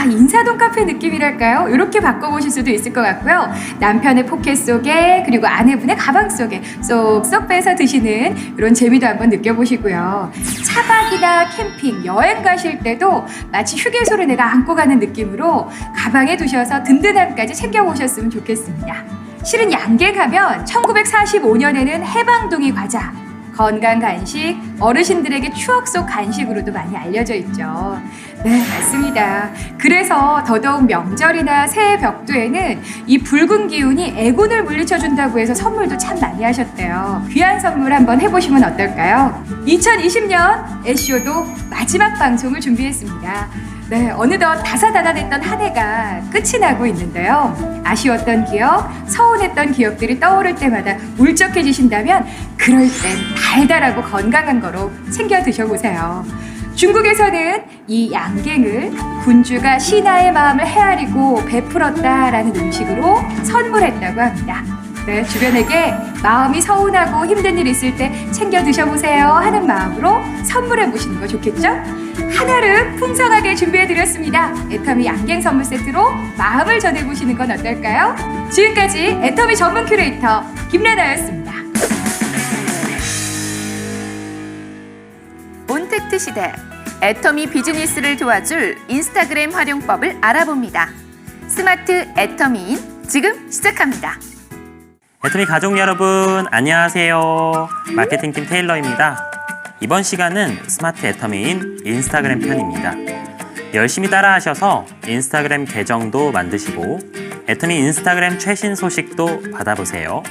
인사동 카페 느낌이랄까요? 이렇게 바꿔보실 수도 있을 것 같고요. 남편의 포켓 속에 그리고 아내분의 가방 속에 쏙쏙 빼서 드시는 이런 재미도 한번 느껴보시고요. 차박이나 캠핑, 여행 가실 때도 마치 휴게소를 내가 안고 가는 느낌으로 가방에 두셔서 든든함까지 챙겨보셨으면 좋겠습니다. 실은 양갱하면 1945년에는 해방동이 과자, 건강 간식, 어르신들에게 추억 속 간식으로도 많이 알려져 있죠. 네, 맞습니다. 그래서 더더욱 명절이나 새해 벽두에는 이 붉은 기운이 애군을 물리쳐준다고 해서 선물도 참 많이 하셨대요. 귀한 선물 한번 해보시면 어떨까요? 2020년 애쇼도 마지막 방송을 준비했습니다. 네, 어느덧 다사다난했던 한 해가 끝이 나고 있는데요. 아쉬웠던 기억, 서운했던 기억들이 떠오를 때마다 울적해지신다면 그럴 땐 달달하고 건강한 거로 챙겨 드셔보세요. 중국에서는 이 양갱을 군주가 신하의 마음을 헤아리고 베풀었다라는 음식으로 선물했다고 합니다. 네, 주변에게 마음이 서운하고 힘든 일 있을 때 챙겨 드셔보세요 하는 마음으로 선물해 보시는 거 좋겠죠? 한알을 풍성하게 준비해드렸습니다. 애터미 양갱 선물 세트로 마음을 전해보시는 건 어떨까요? 지금까지 애터미 전문 큐레이터 김래나였습니다. 온택트 시대, 애터미 비즈니스를 도와줄 인스타그램 활용법을 알아봅니다. 스마트 애터미인 지금 시작합니다. 애터미 가족 여러분 안녕하세요. 마케팅팀 테일러입니다. 이번 시간은 스마트 애터미인 인스타그램 편입니다. 열심히 따라하셔서 인스타그램 계정도 만드시고 애터미 인스타그램 최신 소식도 받아보세요.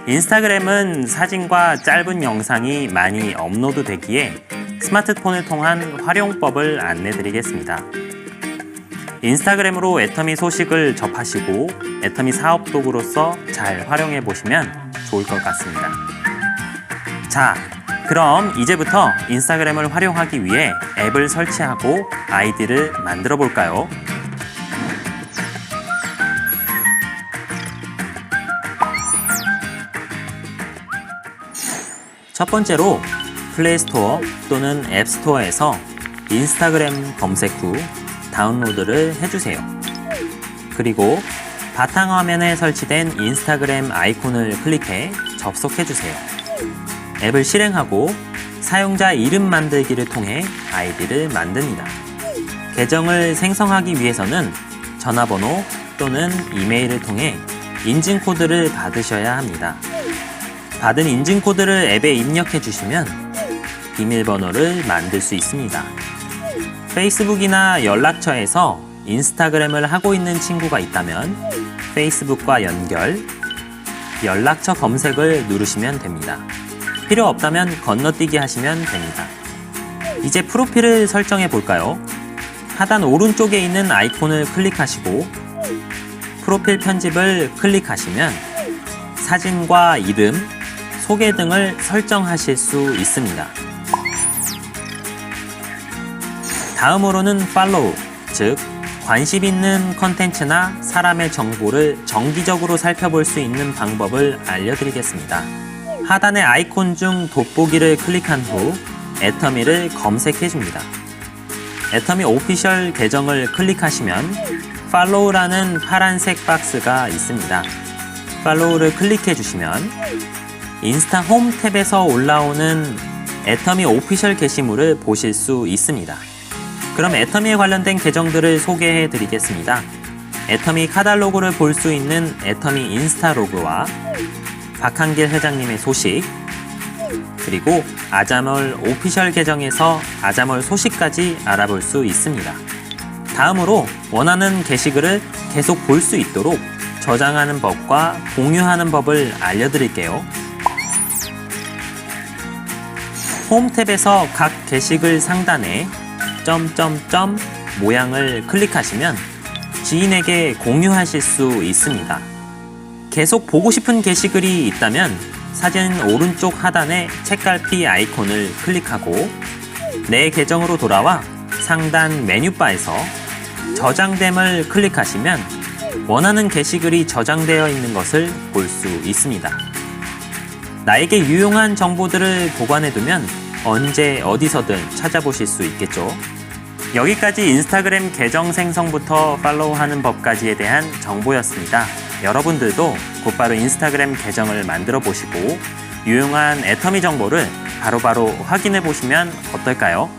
인스타그램은 사진과 짧은 영상이 많이 업로드 되기에 스마트폰을 통한 활용법을 안내드리겠습니다. 인스타그램으로 애터미 소식을 접하시고 애터미 사업 도구로서 잘 활용해 보시면 좋을 것 같습니다. 자, 그럼 이제부터 인스타그램을 활용하기 위해 앱을 설치하고 아이디를 만들어 볼까요? 첫 번째로 플레이스토어 또는 앱스토어에서 인스타그램 검색 후 다운로드를 해주세요. 그리고 바탕화면에 설치된 인스타그램 아이콘을 클릭해 접속해주세요. 앱을 실행하고 사용자 이름 만들기를 통해 아이디를 만듭니다. 계정을 생성하기 위해서는 전화번호 또는 이메일을 통해 인증코드를 받으셔야 합니다. 받은 인증코드를 앱에 입력해 주시면 비밀번호를 만들 수 있습니다. 페이스북이나 연락처에서 인스타그램을 하고 있는 친구가 있다면 페이스북과 연결, 연락처 검색을 누르시면 됩니다. 필요 없다면 건너뛰기 하시면 됩니다. 이제 프로필을 설정해 볼까요? 하단 오른쪽에 있는 아이콘을 클릭하시고 프로필 편집을 클릭하시면 사진과 이름, 소개 등을 설정하실 수 있습니다. 다음으로는 팔로우, 즉 관심 있는 컨텐츠나 사람의 정보를 정기적으로 살펴볼 수 있는 방법을 알려드리겠습니다. 하단의 아이콘 중 돋보기를 클릭한 후 애터미를 검색해줍니다. 애터미 오피셜 계정을 클릭하시면 팔로우라는 파란색 박스가 있습니다. 팔로우를 클릭해주시면 인스타 홈 탭에서 올라오는 애터미 오피셜 게시물을 보실 수 있습니다. 그럼 애터미에 관련된 계정들을 소개해 드리겠습니다. 애터미 카탈로그를 볼 수 있는 애터미 인스타 로그와 박한길 회장님의 소식, 그리고 아자몰 오피셜 계정에서 아자몰 소식까지 알아볼 수 있습니다. 다음으로 원하는 게시글을 계속 볼 수 있도록 저장하는 법과 공유하는 법을 알려드릴게요. 홈 탭에서 각 게시글 상단에 점점점 모양을 클릭하시면 지인에게 공유하실 수 있습니다. 계속 보고 싶은 게시글이 있다면 사진 오른쪽 하단의 책갈피 아이콘을 클릭하고 내 계정으로 돌아와 상단 메뉴바에서 저장됨을 클릭하시면 원하는 게시글이 저장되어 있는 것을 볼 수 있습니다. 나에게 유용한 정보들을 보관해두면 언제 어디서든 찾아보실 수 있겠죠. 여기까지 인스타그램 계정 생성부터 팔로우하는 법까지에 대한 정보였습니다. 여러분들도 곧바로 인스타그램 계정을 만들어 보시고 유용한 애터미 정보를 바로바로 확인해 보시면 어떨까요?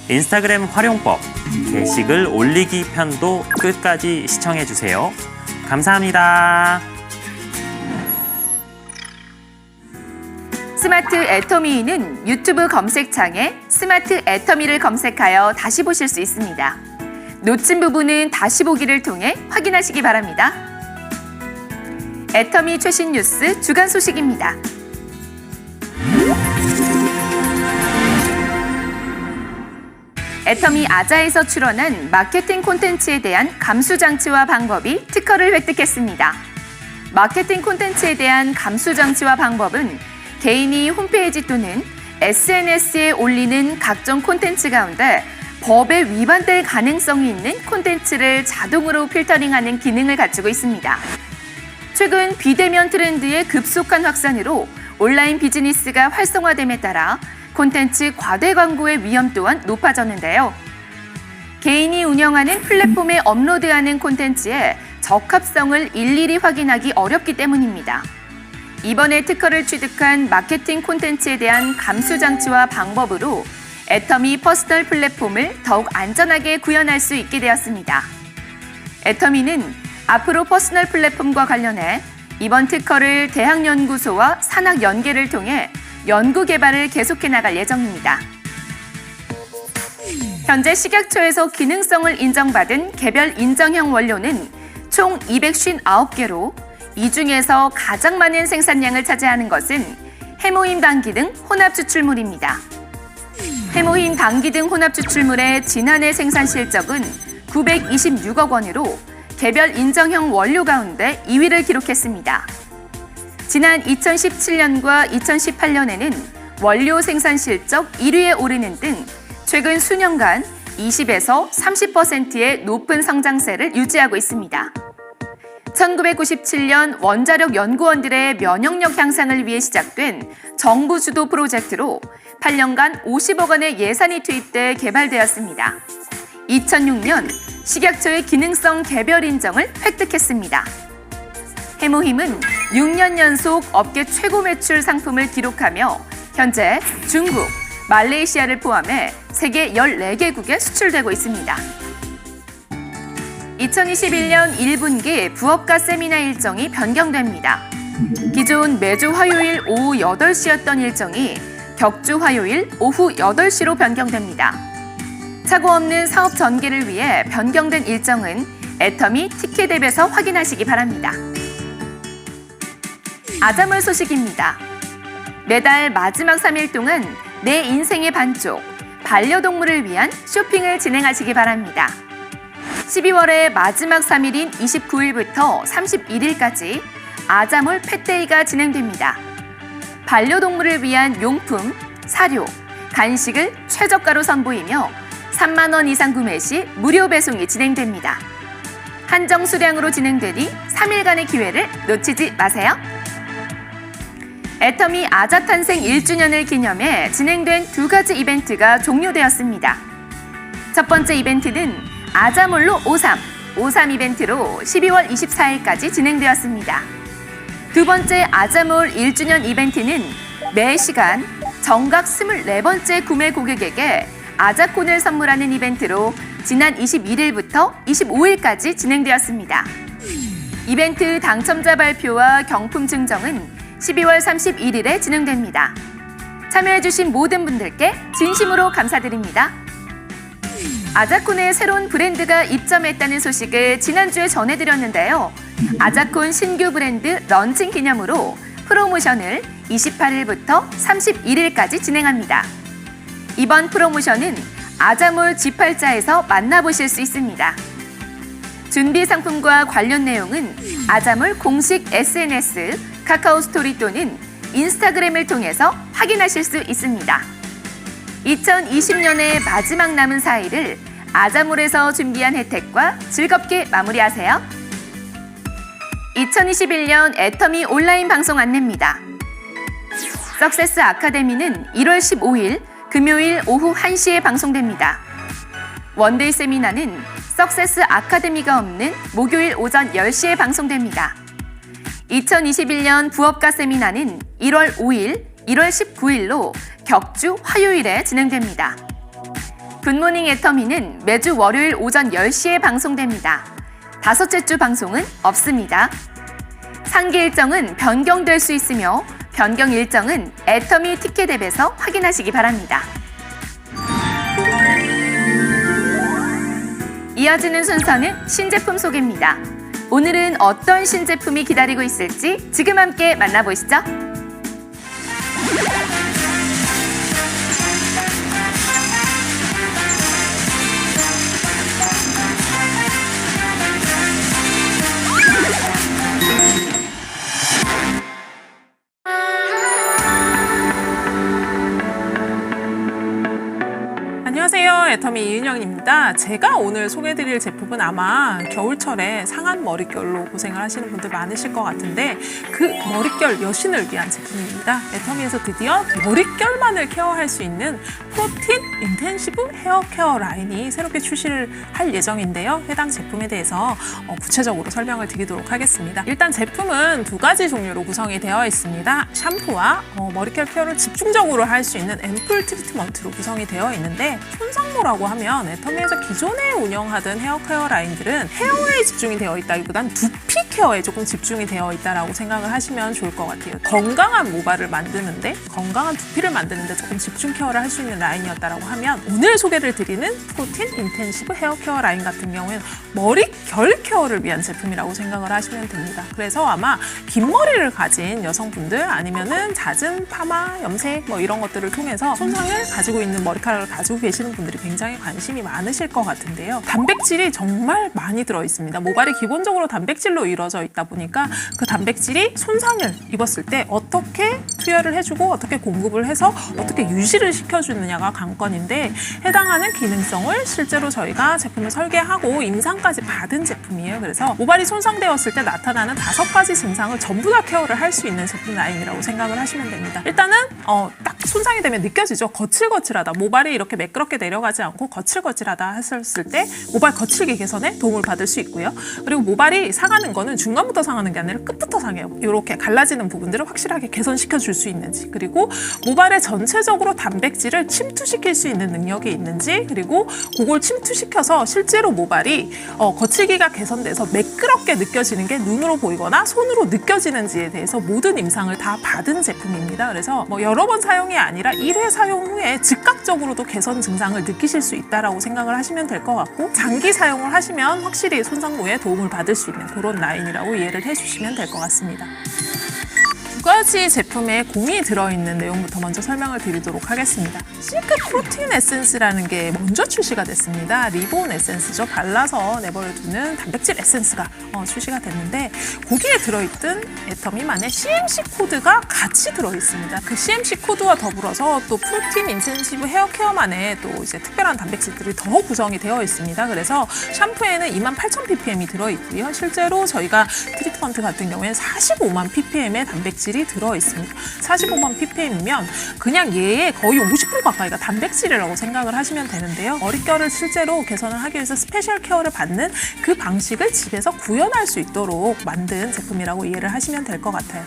인스타그램 활용법, 게시글 올리기 편도 끝까지 시청해 주세요. 감사합니다. 스마트 애터미는 유튜브 검색창에 스마트 애터미를 검색하여 다시 보실 수 있습니다. 놓친 부분은 다시 보기를 통해 확인하시기 바랍니다. 애터미 최신 뉴스 주간 소식입니다. 애터미 아자에서 출원한 마케팅 콘텐츠에 대한 감수 장치와 방법이 특허를 획득했습니다. 마케팅 콘텐츠에 대한 감수 장치와 방법은 개인이 홈페이지 또는 SNS에 올리는 각종 콘텐츠 가운데 법에 위반될 가능성이 있는 콘텐츠를 자동으로 필터링하는 기능을 갖추고 있습니다. 최근 비대면 트렌드의 급속한 확산으로 온라인 비즈니스가 활성화됨에 따라 콘텐츠 과대 광고의 위험 또한 높아졌는데요. 개인이 운영하는 플랫폼에 업로드하는 콘텐츠의 적합성을 일일이 확인하기 어렵기 때문입니다. 이번에 특허를 취득한 마케팅 콘텐츠에 대한 감수 장치와 방법으로 애터미 퍼스널 플랫폼을 더욱 안전하게 구현할 수 있게 되었습니다. 애터미는 앞으로 퍼스널 플랫폼과 관련해 이번 특허를 대학연구소와 산학 연계를 통해 연구 개발을 계속해 나갈 예정입니다. 현재 식약처에서 기능성을 인정받은 개별 인정형 원료는 총 259개로 이 중에서 가장 많은 생산량을 차지하는 것은 해모임 당기등 혼합 추출물입니다. 해모임 당기등 혼합 추출물의 지난해 생산 실적은 926억 원으로 개별 인정형 원료 가운데 2위를 기록했습니다. 지난 2017년과 2018년에는 원료 생산 실적 1위에 오르는 등 최근 수년간 20에서 30%의 높은 성장세를 유지하고 있습니다. 1997년 원자력 연구원들의 면역력 향상을 위해 시작된 정부 주도 프로젝트로 8년간 50억 원의 예산이 투입돼 개발되었습니다. 2006년 식약처의 기능성 개별 인정을 획득했습니다. 해모힘은 6년 연속 업계 최고 매출 상품을 기록하며 현재 중국, 말레이시아를 포함해 세계 14개국에 수출되고 있습니다. 2021년 1분기 부업가 세미나 일정이 변경됩니다. 기존 매주 화요일 오후 8시였던 일정이 격주 화요일 오후 8시로 변경됩니다. 착오 없는 사업 전개를 위해 변경된 일정은 애터미 티켓 앱에서 확인하시기 바랍니다. 아자몰 소식입니다. 매달 마지막 3일 동안 내 인생의 반쪽, 반려동물을 위한 쇼핑을 진행하시기 바랍니다. 12월의 마지막 3일인 29일부터 31일까지 아자몰 펫데이가 진행됩니다. 반려동물을 위한 용품, 사료, 간식을 최저가로 선보이며 3만 원 이상 구매 시 무료 배송이 진행됩니다. 한정 수량으로 진행되니 3일간의 기회를 놓치지 마세요. 애터미 아자 탄생 1주년을 기념해 진행된 2가지 이벤트가 종료되었습니다. 첫 번째 이벤트는 아자몰로 53 이벤트로 12월 24일까지 진행되었습니다. 두 번째 아자몰 1주년 이벤트는 매 시간 정각 24번째 구매 고객에게 아자콘을 선물하는 이벤트로 지난 21일부터 25일까지 진행되었습니다. 이벤트 당첨자 발표와 경품 증정은 12월 31일에 진행됩니다. 참여해주신 모든 분들께 진심으로 감사드립니다. 아자콘의 새로운 브랜드가 입점했다는 소식을 지난주에 전해드렸는데요. 아자콘 신규 브랜드 런칭 기념으로 프로모션을 28일부터 31일까지 진행합니다. 이번 프로모션은 아자몰 G8자에서 만나보실 수 있습니다. 준비 상품과 관련 내용은 아자몰 공식 SNS, 카카오 스토리 또는 인스타그램을 통해서 확인하실 수 있습니다. 2020년의 마지막 남은 4일을 아자몰에서 준비한 혜택과 즐겁게 마무리하세요. 2021년 애터미 온라인 방송 안내입니다. 석세스 아카데미는 1월 15일 금요일 오후 1시에 방송됩니다. 원데이 세미나는 석세스 아카데미가 없는 목요일 오전 10시에 방송됩니다. 2021년 부업가 세미나는 1월 5일, 1월 19일로 격주 화요일에 진행됩니다. 굿모닝 애터미는 매주 월요일 오전 10시에 방송됩니다. 5째 주 방송은 없습니다. 상기 일정은 변경될 수 있으며 변경 일정은 애터미 티켓 앱에서 확인하시기 바랍니다. 이어지는 순서는 신제품 소개입니다. 오늘은 어떤 신제품이 기다리고 있을지 지금 함께 만나보시죠. 안녕하세요, 애터미 이은영입니다. 제가 오늘 소개해드릴 제품은 아마 겨울철에 상한 머릿결로 고생을 하시는 분들 많으실 것 같은데 그 머릿결 여신을 위한 제품입니다. 애터미에서 드디어 머릿결만을 케어할 수 있는 프로틴 인텐시브 헤어 케어 라인이 새롭게 출시를 할 예정인데요. 해당 제품에 대해서 구체적으로 설명을 드리도록 하겠습니다. 일단 제품은 2가지 종류로 구성이 되어 있습니다. 샴푸와 머릿결 케어를 집중적으로 할 수 있는 앰플 트리트먼트로 구성이 되어 있는데, 손상모라고 하면 애터미에서 기존에 운영하던 헤어 케어 라인들은 헤어에 집중이 되어 있다기보단 두피 케어에 조금 집중이 되어 있다라고 생각을 하시면 좋을 것 같아요. 건강한 모발을 만드는데, 건강한 두피를 만드는데 조금 집중 케어를 할 수 있는 라인이었다라고 하면, 오늘 소개를 드리는 프로틴 인텐시브 헤어 케어 라인 같은 경우에는 머릿결 케어를 위한 제품이라고 생각을 하시면 됩니다. 그래서 아마 긴 머리를 가진 여성분들 아니면은 잦은 파마, 염색 뭐 이런 것들을 통해서 손상을 가지고 있는 머리카락을 가지고 계시는 분들이 굉장히 관심이 많으실 것 같은데요. 단백질이 정말 많이 들어있습니다. 모발이 기본적으로 단백질로 이루어져 있다 보니까 그 단백질이 손상을 입었을 때 어떻게 투여를 해주고 어떻게 공급을 해서 어떻게 유지를 시켜주느냐가 관건인데, 해당하는 기능성을 실제로 저희가 제품을 설계하고 임상까지 받은 제품이에요. 그래서 모발이 손상되었을 때 나타나는 5가지 증상을 전부 다 케어를 할 수 있는 제품 라인이라고 생각을 하시면 됩니다. 일단은 딱 손상이 되면 느껴지죠. 거칠거칠하다. 모발이 이렇게 매끄럽게 내려가지 않고 거칠거칠하다 했을 때 모발 거칠기 개선에 도움을 받을 수 있고요. 그리고 모발이 상하는 거는 중간부터 상하는 게 아니라 끝부터 상해요. 이렇게 갈라지는 부분들을 확실하게 개선시켜 줄 수 있는지, 그리고 모발에 전체적으로 단백질을 침투시킬 수 있는 능력이 있는지, 그리고 그걸 침투시켜서 실제로 모발이 거칠기가 개선돼서 매끄럽게 느껴지는 게 눈으로 보이거나 손으로 느껴지는지에 대해서 모든 임상을 다 받은 제품입니다. 그래서 여러 번 사용이 아니라 1회 사용 후에 즉각적으로도 개선 증상을 느끼실 수 있다라고 생각을 하시면 될 것 같고, 장기 사용을 하시면 확실히 손상모에 도움을 받을 수 있는 그런 라인이라고 이해를 해주시면 될 것 같습니다. 두 가지 제품에 공이 들어있는 내용부터 먼저 설명을 드리도록 하겠습니다. 실크 프로틴 에센스라는 게 먼저 출시가 됐습니다. 리본 에센스죠. 발라서 내버려두는 단백질 에센스가 출시가 됐는데 거기에 들어있던 애터미만의 CMC 코드가 같이 들어있습니다. 그 CMC 코드와 더불어서 또 프로틴 인텐시브 헤어 케어만의 또 이제 특별한 단백질들이 더 구성이 되어 있습니다. 그래서 샴푸에는 28,000ppm이 들어있고요. 실제로 저희가 트리트먼트 같은 경우에는 45만 ppm의 단백질이 들어있습니다. 45만 ppm이면 그냥 얘의 거의 50% 가까이가 단백질이라고 생각을 하시면 되는데요. 머릿결을 실제로 개선을 하기 위해서 스페셜 케어를 받는 그 방식을 집에서 구현할 수 있도록 만든 제품이라고 이해를 하시면 될 것 같아요.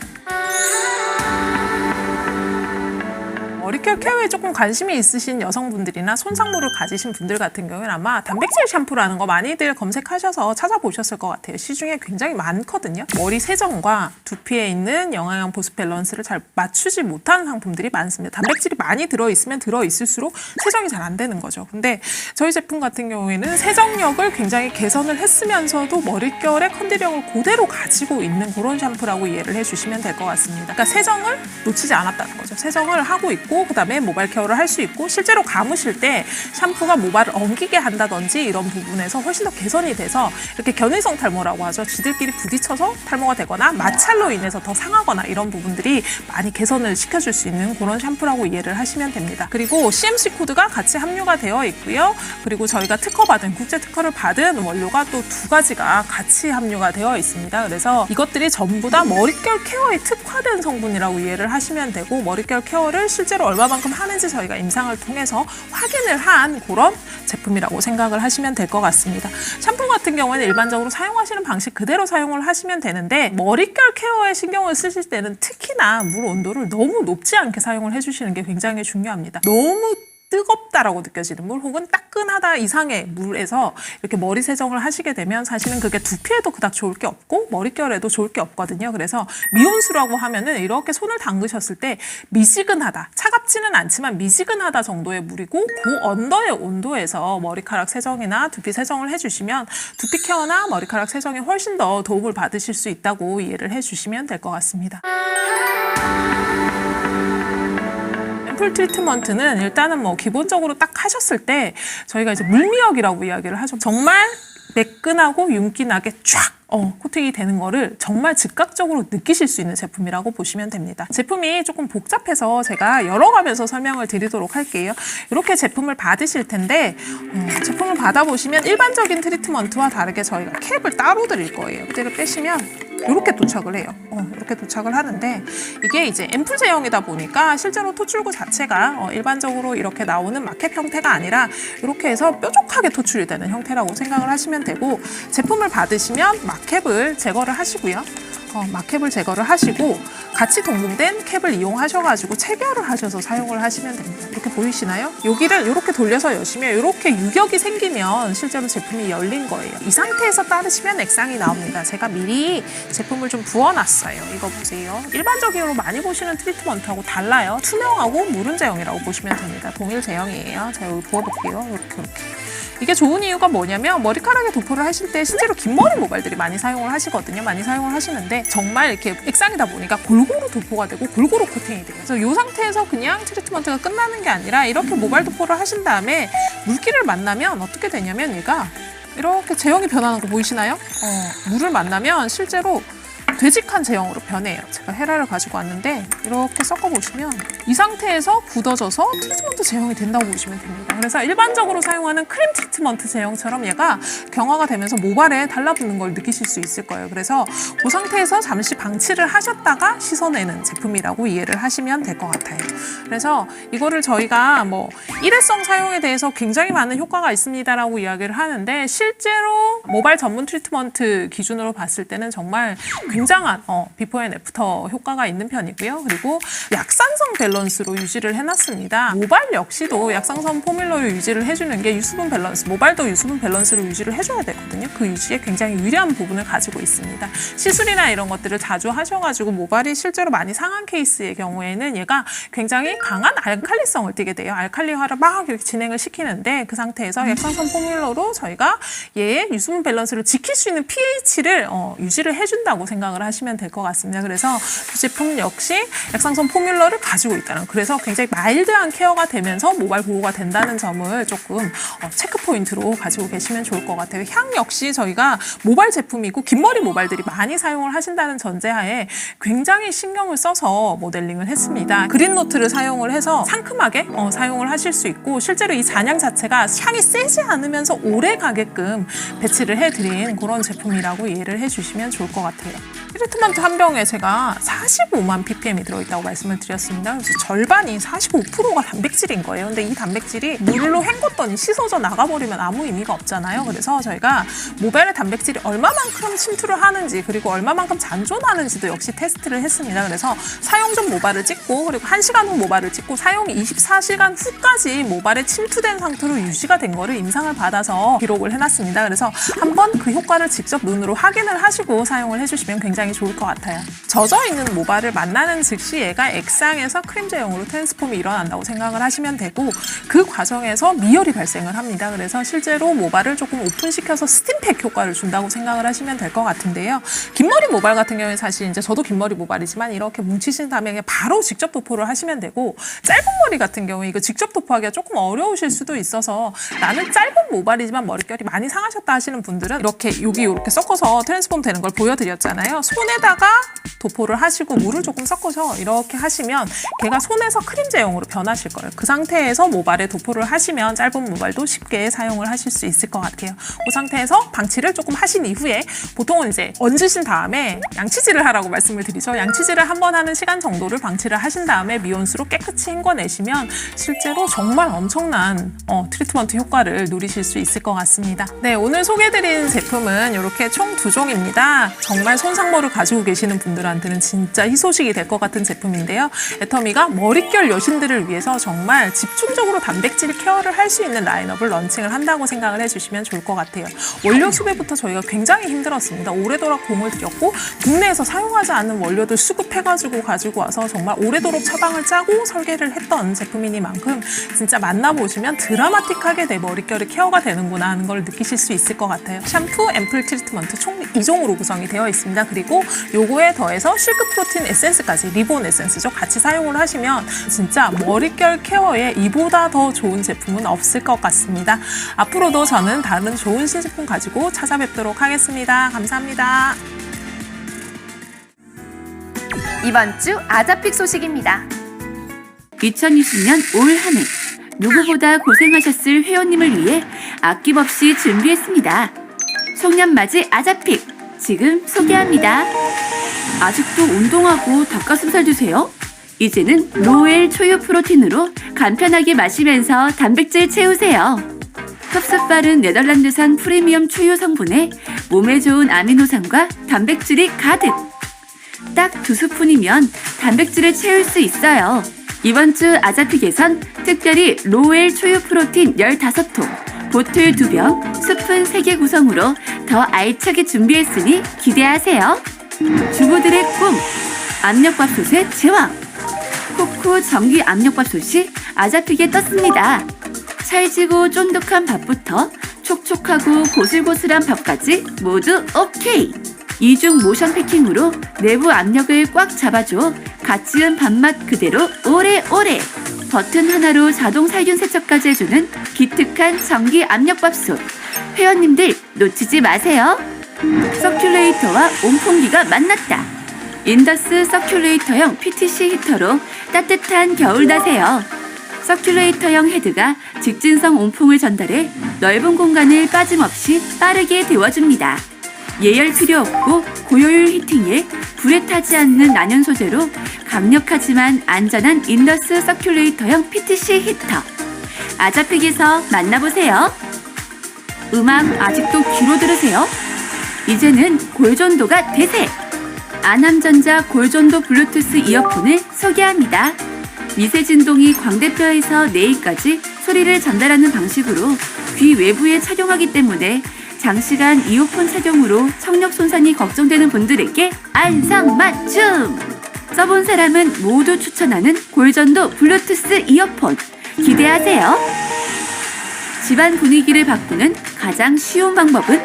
머릿결 케어에 조금 관심이 있으신 여성분들이나 손상모를 가지신 분들 같은 경우는 아마 단백질 샴푸라는 거 많이들 검색하셔서 찾아보셨을 것 같아요. 시중에 굉장히 많거든요. 머리 세정과 두피에 있는 영양형 보습 밸런스를 잘 맞추지 못하는 상품들이 많습니다. 단백질이 많이 들어있으면 들어있을수록 세정이 잘 안 되는 거죠. 근데 저희 제품 같은 경우에는 세정력을 굉장히 개선을 했으면서도 머릿결의 컨디력을 그대로 가지고 있는 그런 샴푸라고 이해를 해주시면 될 것 같습니다. 그러니까 세정을 놓치지 않았다는 거죠. 세정을 하고 있고 그다음에 모발 케어를 할 수 있고 실제로 감으실 때 샴푸가 모발을 엉키게 한다든지 이런 부분에서 훨씬 더 개선이 돼서 이렇게 견의성 탈모라고 하죠. 지들끼리 부딪혀서 탈모가 되거나 마찰로 인해서 더 상하거나 이런 부분들이 많이 개선을 시켜줄 수 있는 그런 샴푸라고 이해를 하시면 됩니다. 그리고 CMC 코드가 같이 함유가 되어 있고요. 그리고 저희가 특허받은 국제 특허를 받은 원료가 또 두 가지가 같이 함유가 되어 있습니다. 그래서 이것들이 전부 다 머릿결 케어에 특화된 성분이라고 이해를 하시면 되고 머릿결 케어를 실제로 얼마만큼 하는지 저희가 임상을 통해서 확인을 한 그런 제품이라고 생각을 하시면 될 것 같습니다. 샴푸 같은 경우에는 일반적으로 사용하시는 방식 그대로 사용을 하시면 되는데 머릿결 케어에 신경을 쓰실 때는 특히나 물 온도를 너무 높지 않게 사용을 해주시는 게 굉장히 중요합니다. 너무 뜨겁다라고 느껴지는 물 혹은 따끈하다 이상의 물에서 이렇게 머리 세정을 하시게 되면 사실은 그게 두피에도 그닥 좋을 게 없고 머릿결에도 좋을 게 없거든요. 그래서 미온수라고 하면은 이렇게 손을 담그셨을 때 미지근하다, 차갑지는 않지만 미지근하다 정도의 물이고 그 언더의 온도에서 머리카락 세정이나 두피 세정을 해주시면 두피 케어나 머리카락 세정에 훨씬 더 도움을 받으실 수 있다고 이해를 해주시면 될 것 같습니다. 앰플 트리트먼트는 일단은 뭐 기본적으로 딱 하셨을 때 저희가 이제 물미역이라고 이야기를 하죠. 정말 매끈하고 윤기나게 쫙 코팅이 되는 거를 정말 즉각적으로 느끼실 수 있는 제품이라고 보시면 됩니다. 제품이 조금 복잡해서 제가 열어가면서 설명을 드리도록 할게요. 이렇게 제품을 받으실 텐데 제품을 받아보시면 일반적인 트리트먼트와 다르게 저희가 캡을 따로 드릴 거예요. 그때를 빼시면 이렇게 도착을 해요. 이렇게 도착을 하는데 이게 이제 앰플 제형이다 보니까 실제로 토출구 자체가 일반적으로 이렇게 나오는 마켓 형태가 아니라 이렇게 해서 뾰족하게 토출이 되는 형태라고 생각을 하시면 되고 제품을 받으시면 마켓을 제거를 하시고요. 마켓을 제거를 하시고 같이 동봉된 캡을 이용하셔가지고 체결을 하셔서 사용을 하시면 됩니다. 이렇게 보이시나요? 여기를 이렇게 돌려서 여시면 이렇게 유격이 생기면 실제로 제품이 열린 거예요. 이 상태에서 따르시면 액상이 나옵니다. 제가 미리 제품을 좀 부어놨어요. 이거 보세요. 일반적으로 많이 보시는 트리트먼트하고 달라요. 투명하고 무른 제형이라고 보시면 됩니다. 동일 제형이에요. 제가 여기 부어볼게요. 이렇게. 이게 좋은 이유가 뭐냐면 머리카락에 도포를 하실 때 실제로 긴 머리 모발들이 많이 사용을 하시거든요. 많이 사용을 하시는데 정말 이렇게 액상이다 보니까 골고루 도포가 되고 골고루 코팅이 돼요. 그래서 이 상태에서 그냥 트리트먼트가 끝나는 게 아니라 이렇게 모발 도포를 하신 다음에 물기를 만나면 어떻게 되냐면 얘가 이렇게 제형이 변하는 거 보이시나요? 물을 만나면 실제로 되직한 제형으로 변해요. 제가 헤라를 가지고 왔는데 이렇게 섞어보시면 이 상태에서 굳어져서 트리트먼트 제형이 된다고 보시면 됩니다. 그래서 일반적으로 사용하는 크림 트리트먼트 제형처럼 얘가 경화가 되면서 모발에 달라붙는 걸 느끼실 수 있을 거예요. 그래서 그 상태에서 잠시 방치를 하셨다가 씻어내는 제품이라고 이해를 하시면 될 것 같아요. 그래서 이거를 저희가 뭐 일회성 사용에 대해서 굉장히 많은 효과가 있습니다라고 이야기를 하는데 실제로 모발 전문 트리트먼트 기준으로 봤을 때는 정말 굉장한 비포 앤 애프터 효과가 있는 편이고요. 그리고 약산성 밸런스로 유지를 해놨습니다. 모발 역시도 약산성 포뮬러로 유지를 해주는 게 유수분 밸런스, 모발도 유수분 밸런스를 유지를 해줘야 되거든요. 그 유지에 굉장히 유리한 부분을 가지고 있습니다. 시술이나 이런 것들을 자주 하셔가지고 모발이 실제로 많이 상한 케이스의 경우에는 얘가 굉장히 강한 알칼리성을 띠게 돼요. 알칼리화를 막 이렇게 진행을 시키는데 그 상태에서 약산성 포뮬러로 저희가 얘의 유수분 밸런스를 지킬 수 있는 pH를 유지를 해준다고 생각을 생각을 하시면 될 것 같습니다. 그래서 이 제품 역시 액상선 포뮬러를 가지고 있다는, 그래서 굉장히 마일드한 케어가 되면서 모발 보호가 된다는 점을 조금 체크 포인트로 가지고 계시면 좋을 것 같아요. 향 역시 저희가 모발 제품이고 긴 머리 모발들이 많이 사용을 하신다는 전제하에 굉장히 신경을 써서 모델링을 했습니다. 그린 노트를 사용을 해서 상큼하게 사용을 하실 수 있고, 실제로 이 잔향 자체가 향이 세지 않으면서 오래 가게끔 배치를 해드린 그런 제품이라고 이해를 해주시면 좋을 것 같아요. 트리트먼트 한 병에 제가 45만 ppm이 들어있다고 말씀을 드렸습니다. 그래서 절반이 45%가 단백질인 거예요. 근데 이 단백질이 물로 헹궜더니 씻어져 나가버리면 아무 의미가 없잖아요. 그래서 저희가 모발에 단백질이 얼마만큼 침투를 하는지, 그리고 얼마만큼 잔존하는지도 역시 테스트를 했습니다. 그래서 사용 전 모발을 찍고, 그리고 1시간 후 모발을 찍고, 사용 24시간 후까지 모발에 침투된 상태로 유지가 된 거를 임상을 받아서 기록을 해놨습니다. 그래서 한번 그 효과를 직접 눈으로 확인을 하시고 사용을 해주시면 굉장히 좋을 것 같아요. 젖어있는 모발을 만나는 즉시 얘가 액상에서 크림 제형으로 트랜스폼이 일어난다고 생각을 하시면 되고, 그 과정에서 미열이 발생을 합니다. 그래서 실제로 모발을 조금 오픈시켜서 스팀팩 효과를 준다고 생각을 하시면 될 것 같은데요. 긴머리 모발 같은 경우에 사실 이제 저도 긴머리 모발이지만 이렇게 뭉치신 다음에 그냥 바로 직접 도포를 하시면 되고, 짧은 머리 같은 경우에 이거 직접 도포하기가 조금 어려우실 수도 있어서 나는 짧은 모발이지만 머릿결이 많이 상하셨다 하시는 분들은 이렇게 여기 이렇게 섞어서 트랜스폼 되는 걸 보여드렸잖아요. 손에다가 도포를 하시고 물을 조금 섞어서 이렇게 하시면 걔가 손에서 크림 제형으로 변하실 거예요. 그 상태에서 모발에 도포를 하시면 짧은 모발도 쉽게 사용을 하실 수 있을 것 같아요. 그 상태에서 방치를 조금 하신 이후에 보통은 이제 얹으신 다음에 양치질을 하라고 말씀을 드리죠. 양치질을 한번 하는 시간 정도를 방치를 하신 다음에 미온수로 깨끗이 헹궈내시면 실제로 정말 엄청난 트리트먼트 효과를 누리실 수 있을 것 같습니다. 네, 오늘 소개해드린 제품은 이렇게 총 2종입니다. 정말 손상모를 가지고 계시는 분들한테는 진짜 희소식이 될 것 같은 제품인데요. 애터미가 머릿결 여신들을 위해서 정말 집중적으로 단백질 케어를 할 수 있는 라인업을 런칭을 한다고 생각을 해주시면 좋을 것 같아요. 원료 수배부터 저희가 굉장히 힘들었습니다. 오래도록 공을 들였고 국내에서 사용하지 않는 원료들 수급해가지고 가지고 와서 정말 오래도록 처방을 짜고 설계를 했던 제품이니만큼 진짜 만나보시면 드라마틱하게 내 머릿결이 케어가 되는구나 하는 걸 느끼실 수 있을 것 같아요. 샴푸, 앰플 트리트먼트 총 2종으로 구성이 되어 있습니다. 그리고 요거에 더해서 실크 프로틴 에센스까지, 리본 에센스죠. 같이 사용을 하시면 진짜 머릿결 케어에 이보다 더 좋은 제품은 없을 것 같습니다. 앞으로도 저는 다른 좋은 신제품 가지고 찾아뵙도록 하겠습니다. 감사합니다. 이번 주 아자픽 소식입니다. 2020년 올 한 해 누구보다 고생하셨을 회원님을 위해 아낌없이 준비했습니다. 송년맞이 아자픽 지금 소개합니다. 아직도 운동하고 닭가슴살 드세요? 이제는 로엘 초유 프로틴으로 간편하게 마시면서 단백질 채우세요. 흡수 빠른 네덜란드산 프리미엄 초유 성분에 몸에 좋은 아미노산과 단백질이 가득! 딱 2스푼이면 단백질을 채울 수 있어요. 이번 주 아자픽에선 특별히 로엘 초유 프로틴 15통, 보틀 2병, 스푼 3개 구성으로 더 알차게 준비했으니 기대하세요. 주부들의 꿈! 압력밥솥의 제왕! 코코 전기 압력밥솥이 아자픽에 떴습니다. 찰지고 쫀득한 밥부터 촉촉하고 고슬고슬한 밥까지 모두 오케이! 2중 모션 패킹으로 내부 압력을 꽉 잡아줘 갓 지은 밥맛 그대로 오래오래! 버튼 하나로 자동 살균 세척까지 해주는 기특한 전기 압력밥솥! 회원님들 놓치지 마세요! 서큘레이터와 온풍기가 만났다! 인더스 서큘레이터형 PTC 히터로 따뜻한 겨울 나세요! 서큘레이터형 헤드가 직진성 온풍을 전달해 넓은 공간을 빠짐없이 빠르게 데워줍니다. 예열 필요 없고 고효율 히팅에 불에 타지 않는 난연 소재로 강력하지만 안전한 인더스 서큘레이터형 PTC 히터. 아자픽에서 만나보세요. 음악 아직도 귀로 들으세요? 이제는 골전도가 대세! 아남전자 골전도 블루투스 이어폰을 소개합니다. 미세 진동이 광대뼈에서 뇌까지 소리를 전달하는 방식으로 귀 외부에 착용하기 때문에 장시간 이어폰 착용으로 청력 손상이 걱정되는 분들에게 안성맞춤! 써본 사람은 모두 추천하는 골전도 블루투스 이어폰 기대하세요. 집안 분위기를 바꾸는 가장 쉬운 방법은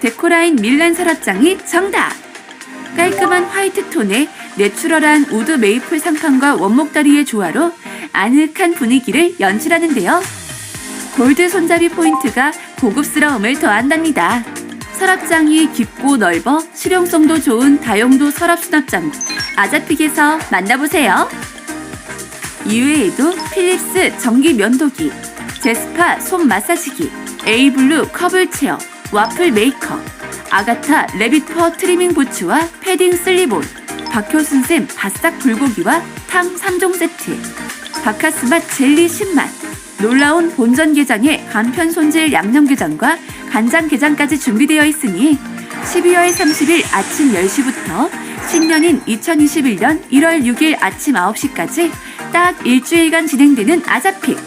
데코라인 밀란 서랍장이 정답! 깔끔한 화이트 톤에 내추럴한 우드 메이플 상판과 원목다리의 조화로 아늑한 분위기를 연출하는데요. 골드 손잡이 포인트가 고급스러움을 더한답니다. 서랍장이 깊고 넓어 실용성도 좋은 다용도 서랍 수납장 아자픽에서 만나보세요. 이외에도 필립스 전기 면도기, 제스파 손 마사지기, 에이블루 커블 체어, 와플 메이커, 아가타 레빗퍼 트리밍 부츠와 패딩 슬립온, 박효순쌤 바싹 불고기와 탕 3종 세트, 바카스맛 젤리 10맛, 놀라운 본전게장에 간편 손질 양념게장과 간장게장까지 준비되어 있으니 12월 30일 아침 10시부터 신년인 2021년 1월 6일 아침 9시까지 딱 일주일간 진행되는 아자픽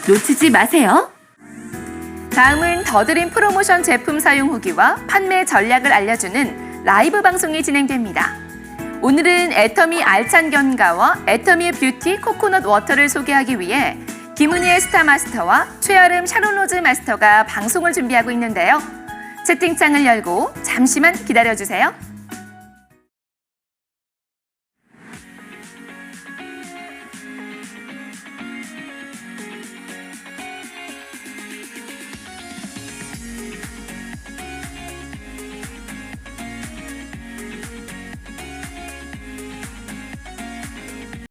놓치지 마세요. 다음은 더드림 프로모션 제품 사용 후기와 판매 전략을 알려주는 라이브 방송이 진행됩니다. 오늘은 애터미 알찬 견과와 애터미 뷰티 코코넛 워터를 소개하기 위해 김은희의 스타마스터와 최아름 샤론로즈 마스터가 방송을 준비하고 있는데요. 채팅창을 열고 잠시만 기다려주세요.